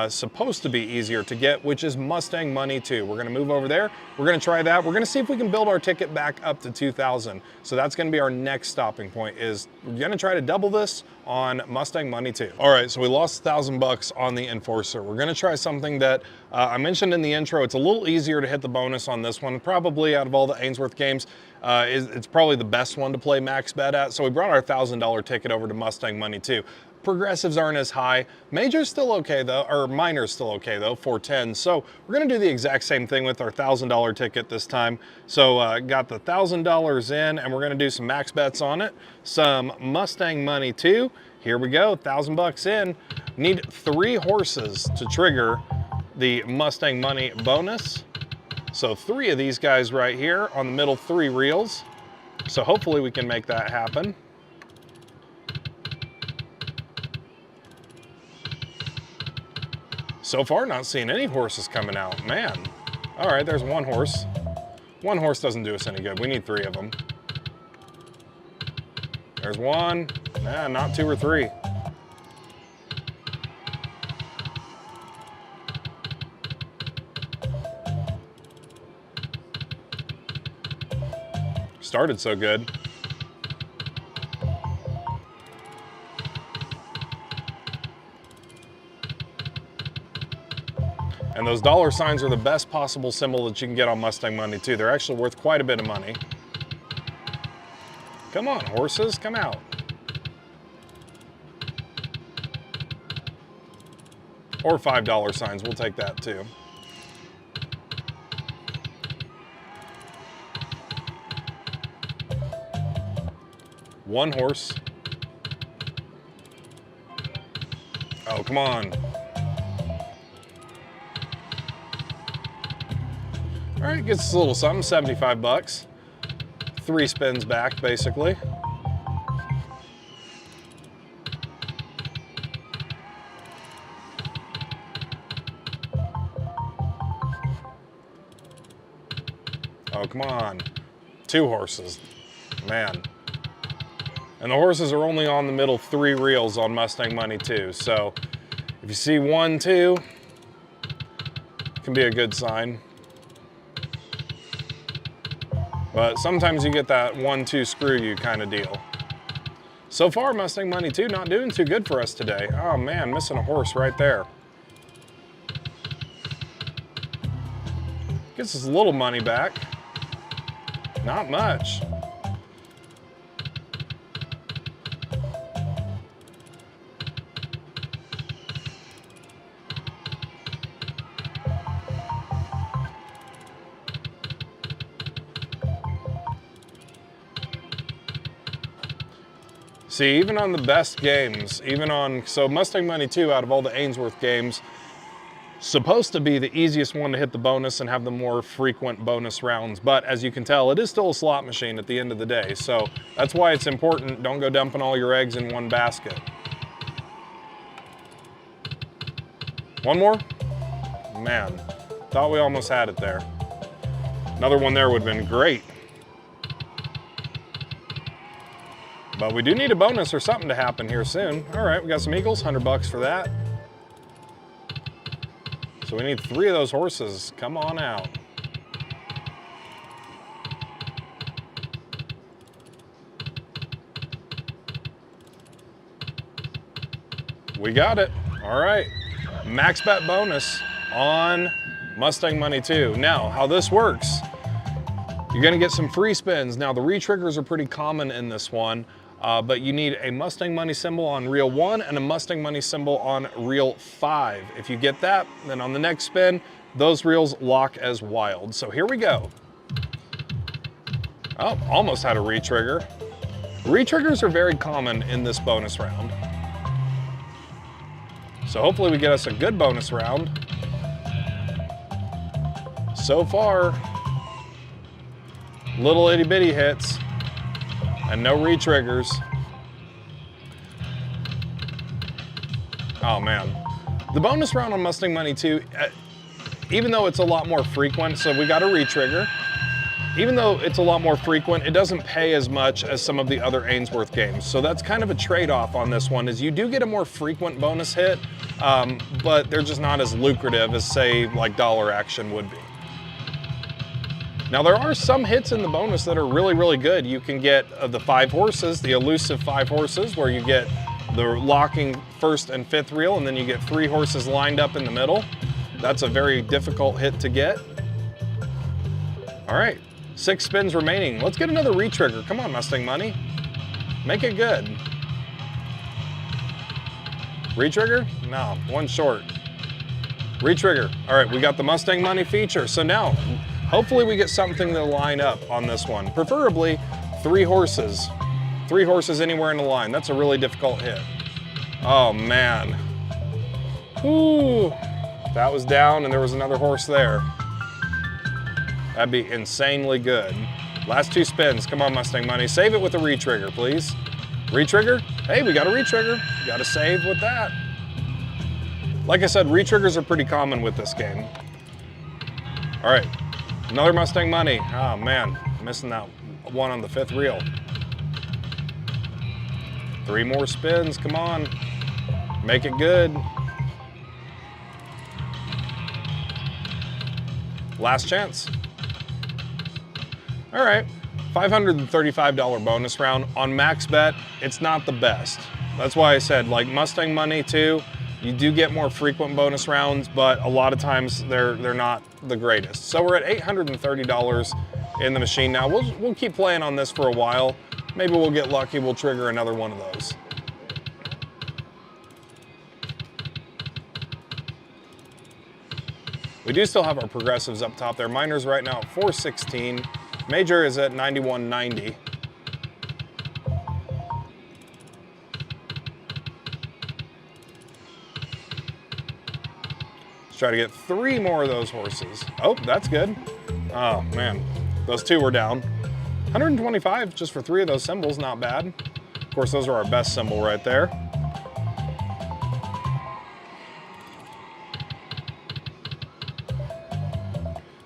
[SPEAKER 2] supposed to be easier to get, which is Mustang Money 2. We're gonna move over there. We're gonna try that. We're gonna see if we can build our ticket back up to 2,000. So that's gonna be our next stopping point, is we're gonna try to double this on Mustang Money 2. All right, so we lost $1,000 on the Enforcer. We're gonna try something that I mentioned in the intro. It's a little easier to hit the bonus on this one. Probably out of all the Answorth games, it's probably the best one to play max bet at. So we brought our $1,000 ticket over to Mustang Money 2. Progressives aren't as high. Major's still okay though, or minor's still okay though, 410. So we're gonna do the exact same thing with our $1,000 ticket this time. So got the $1,000 in, and we're gonna do some max bets on it. Some Mustang Money 2. Here we go, $1,000 in. Need 3 horses to trigger the Mustang Money bonus. So 3 of these guys right here on the middle 3 reels. So hopefully we can make that happen. So far, not seeing any horses coming out, man. All right, there's 1 horse. 1 horse doesn't do us any good. We need 3 of them. There's 1, nah, not 2 or 3. Started so good. And those dollar signs are the best possible symbol that you can get on Mustang Money too. They're actually worth quite a bit of money. Come on, horses, come out. Or $5 signs, we'll take that too. One horse. Oh, come on. All right, gets us a little something, 75 bucks. 3 spins back, basically. Oh, come on. 2 horses, man. And the horses are only on the middle 3 reels on Mustang Money too. So if you see 1, 2, it can be a good sign. But sometimes you get that 1, 2 screw you kind of deal. So far, Mustang Money 2 not doing too good for us today. Oh man, missing a horse right there. Gets us a little money back. Not much. See, even on the best games, so Mustang Money 2 out of all the Answorth games, supposed to be the easiest one to hit the bonus and have the more frequent bonus rounds. But as you can tell, it is still a slot machine at the end of the day. So that's why it's important. Don't go dumping all your eggs in one basket. One more? Man, thought we almost had it there. Another one there would have been great. But we do need a bonus or something to happen here soon. All right, we got some eagles, 100 bucks for that. So we need 3 of those horses. Come on out. We got it. All right, max bet bonus on Mustang Money 2. Now, how this works, you're gonna get some free spins. Now, the re-triggers are pretty common in this one. But you need a Mustang Money symbol on reel 1 and a Mustang Money symbol on reel 5. If you get that, then on the next spin, those reels lock as wild. So here we go. Oh, almost had a re-trigger. Re-triggers are very common in this bonus round. So hopefully we get us a good bonus round. So far, little itty bitty hits. And no re-triggers. Oh man. The bonus round on Mustang Money 2, even though it's a lot more frequent, so we got a re-trigger. even though it's a lot more frequent, it doesn't pay as much as some of the other Answorth games. So that's kind of a trade-off on this one, is you do get a more frequent bonus hit, but they're just not as lucrative as, say, like Dollar Action would be. Now there are some hits in the bonus that are really, really good. You can get the 5 horses, the elusive 5 horses, where you get the locking first and fifth reel, and then you get 3 horses lined up in the middle. That's a very difficult hit to get. All right, 6 spins remaining. Let's get another retrigger. Come on, Mustang Money. Make it good. Retrigger? No, one short. Retrigger. All right, we got the Mustang Money feature. So now, hopefully we get something to line up on this one. Preferably 3 horses. 3 horses anywhere in the line. That's a really difficult hit. Oh man. Ooh, that was down and there was another horse there. That'd be insanely good. Last 2 spins. Come on, Mustang Money. Save it with a retrigger, please. Retrigger? Hey, we got a retrigger. Got to save with that. Like I said, retriggers are pretty common with this game. All right, another Mustang Money. Oh man, missing that one on the 5th reel. 3 more spins, come on. Make it good. Last chance. All right, $535 bonus round. On max bet, it's not the best. That's why I said, like Mustang Money too, you do get more frequent bonus rounds, but a lot of times they're not the greatest. So we're at $830 in the machine now. We'll keep playing on this for a while. Maybe we'll get lucky, we'll trigger another one of those. We do still have our progressives up top there. Minor's right now at 416. Major is at 91.90. Let's try to get 3 more of those horses. Oh, that's good. Oh man, those 2 were down. 125 just for 3 of those symbols, not bad. Of course, those are our best symbol right there.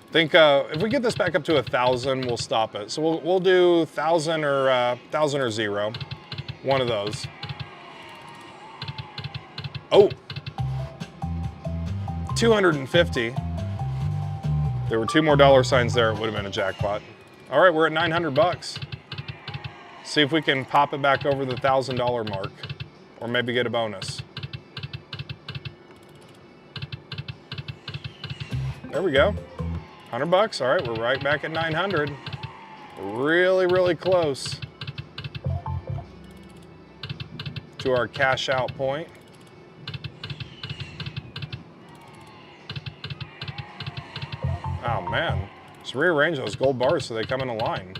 [SPEAKER 2] I think if we get this back up to 1,000, we'll stop it. So we'll do 1,000 or 0, one of those. Oh, 250. There were 2 more dollar signs there. It would have been a jackpot. All right, we're at 900 bucks. See if we can pop it back over the $1,000 mark, or maybe get a bonus. There we go. 100 bucks. All right, we're right back at 900. Really, really close to our cash out point. Oh man, just rearrange those gold bars so they come in a line.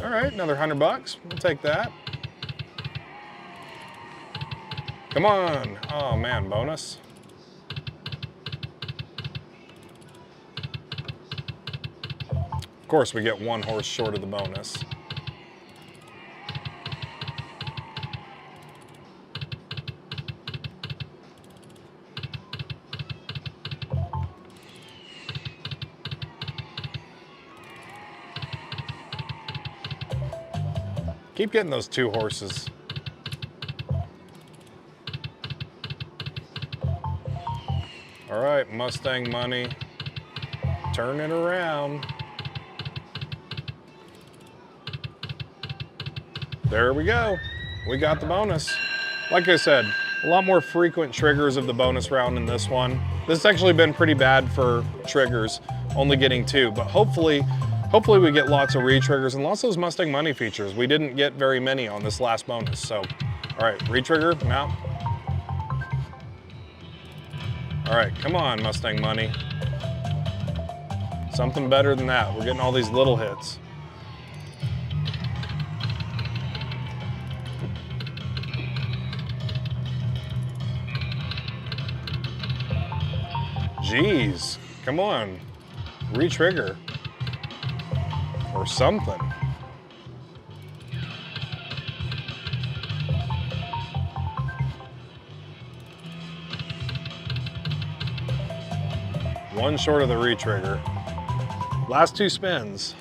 [SPEAKER 2] All right, another 100 bucks. We'll take that. Come on. Oh man, bonus. Of course, we get 1 horse short of the bonus. Keep getting those 2 horses. All right, Mustang Money, turn it around. There we go. We got the bonus. Like I said, a lot more frequent triggers of the bonus round in this one. This has actually been pretty bad for triggers, only getting 2, but hopefully we get lots of re-triggers and lots of those Mustang Money features. We didn't get very many on this last bonus, so. All right, re-trigger, now. All right, come on, Mustang Money. Something better than that. We're getting all these little hits. Jeez, come on, re-trigger or something. One short of the retrigger. Last 2 spins.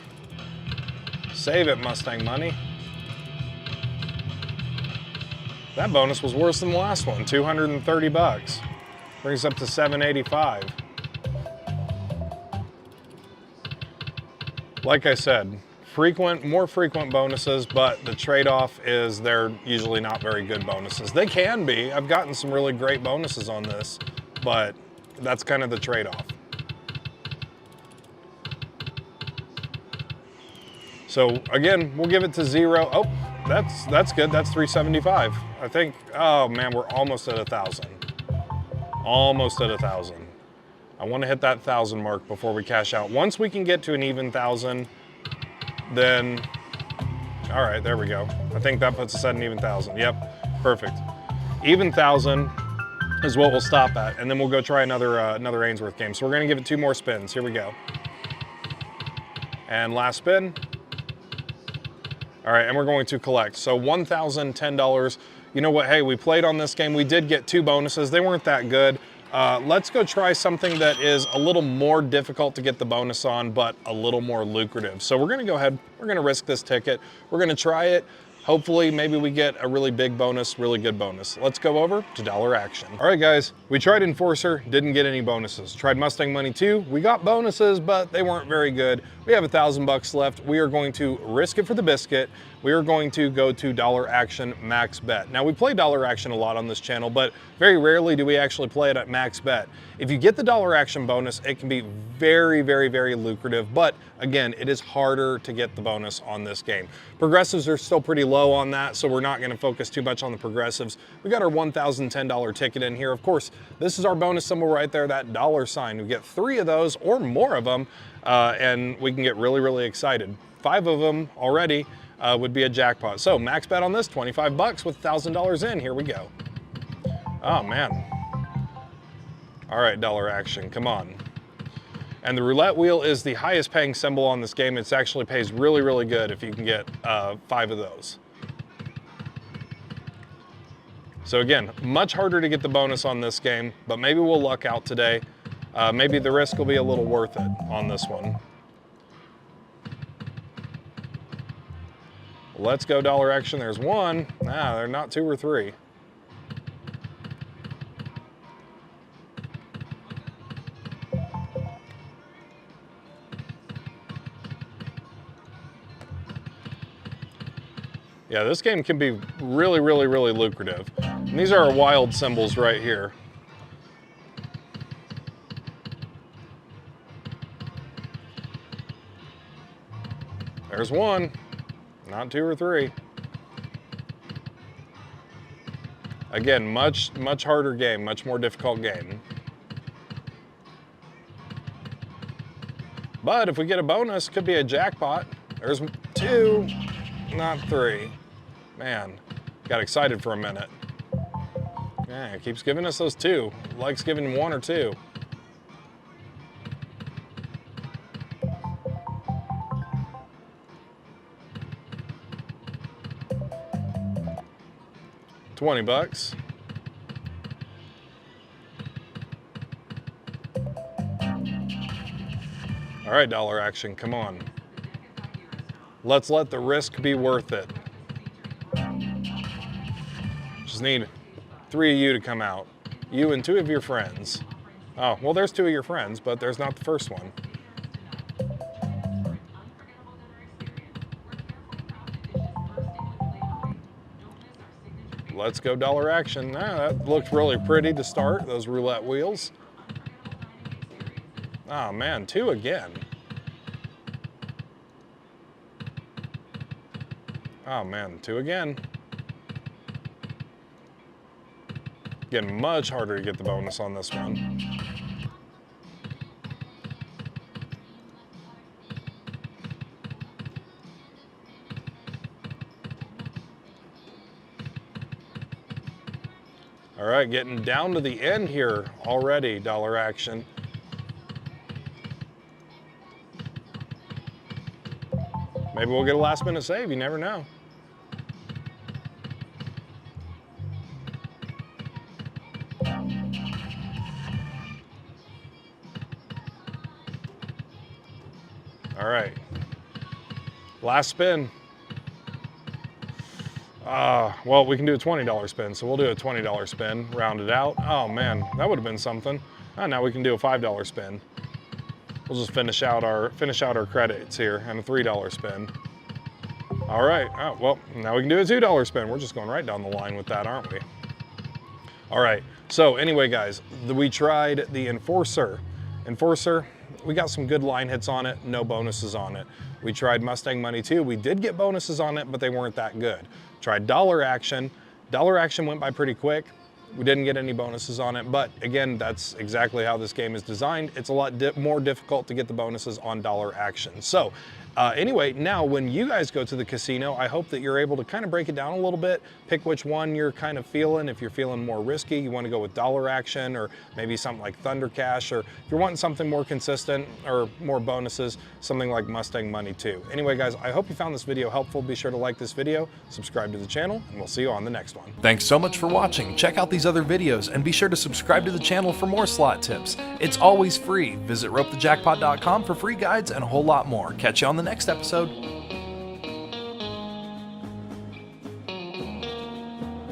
[SPEAKER 2] Save it, Mustang money. That bonus was worse than the last one, 230 bucks. Brings up to 785. Like I said, more frequent bonuses, but the trade-off is they're usually not very good bonuses. They can be. I've gotten some really great bonuses on this, but that's kind of the trade-off. So again, we'll give it to 0. Oh, that's good. That's 375. I think, oh man, we're almost at 1,000. Almost at 1,000. I want to hit that 1,000 mark before we cash out. Once we can get to an even 1,000, then, all right, there we go. I think that puts us at an even 1,000. Yep, perfect. Even 1,000 is what we'll stop at, and then we'll go try another Answorth game. So we're gonna give it 2 more spins. Here we go. And last spin. All right, and we're going to collect. So $1,010. You know what, hey, we played on this game. We did get 2 bonuses. They weren't that good. Let's go try something that is a little more difficult to get the bonus on, but a little more lucrative. So we're gonna go ahead, we're gonna risk this ticket. We're gonna try it. Hopefully, maybe we get a really big bonus, really good bonus. Let's go over to Dollar Action. All right, guys, we tried Enforcer, didn't get any bonuses. Tried Mustang Money 2, we got bonuses, but they weren't very good. We have 1,000 bucks left. We are going to risk it for the biscuit. We are going to go to Dollar Action Max Bet. Now, we play Dollar Action a lot on this channel, but very rarely do we actually play it at Max Bet. If you get the Dollar Action bonus, it can be very, very, very lucrative, but again, it is harder to get the bonus on this game. Progressives are still pretty low on that, so we're not gonna focus too much on the progressives. We got our $1,010 ticket in here. Of course, this is our bonus symbol right there, that $. We get 3 of those or more of them, and we can get really, really excited. 5 of them already would be a jackpot. So max bet on this, 25 bucks with $1,000 in. Here we go. Oh man. All right, Dollar Action, come on. And the roulette wheel is the highest paying symbol on this game. It actually pays really, really good if you can get 5 of those. So again, much harder to get the bonus on this game, but maybe we'll luck out today. Maybe the risk will be a little worth it on this one. Let's go Dollar Action. There's 1. Ah, they're not 2 or 3. Yeah, this game can be really, really, really lucrative. And these are our wild symbols right here. There's 1, not 2 or 3. Again, much harder game, much more difficult game. But if we get a bonus, could be a jackpot. There's 2, not 3. Man, got excited for a minute. Yeah, it keeps giving us those 2. Likes giving 1 or 2. $20. All right, Dollar Action, come on. Let's let the risk be worth it. Just need 3 of you to come out. You and 2 of your friends. Oh, well, there's 2 of your friends, but there's not the first one. Let's go Dollar Action. Ah, that looked really pretty to start, those roulette wheels. Oh man, 2 again. Oh man, 2 again. Getting much harder to get the bonus on this one. All right, getting down to the end here already, Dollar Action. Maybe we'll get a last minute save, you never know. All right. Last spin. Well, we can do a $20 spin, so we'll do a $20 spin, round it out. Oh man, that would have been something. Oh, now we can do a $5 spin. We'll just finish out our credits here and a $3 spin. All right, oh, well, now we can do a $2 spin. We're just going right down the line with that, aren't we? All right, so anyway, guys, we tried the Enforcer. We got some good line hits on it, no bonuses on it. We tried Mustang Money too. We did get bonuses on it, but they weren't that good. Tried Dollar Action. Dollar Action went by pretty quick. We didn't get any bonuses on it, but again, that's exactly how this game is designed. It's a lot more difficult to get the bonuses on Dollar Action. So anyway, now when you guys go to the casino, I hope that you're able to kind of break it down a little bit, pick which one you're kind of feeling. If you're feeling more risky, you want to go with Dollar Action or maybe something like Thunder Cash, or if you're wanting something more consistent or more bonuses, something like Mustang Money too. Anyway, guys, I hope you found this video helpful. Be sure to like this video, subscribe to the channel, and we'll see you on the next one.
[SPEAKER 1] Thanks so much for watching. Check out these other videos and be sure to subscribe to the channel for more slot tips. It's always free. Visit ropethejackpot.com for free guides and a whole lot more. Catch you on the next episode.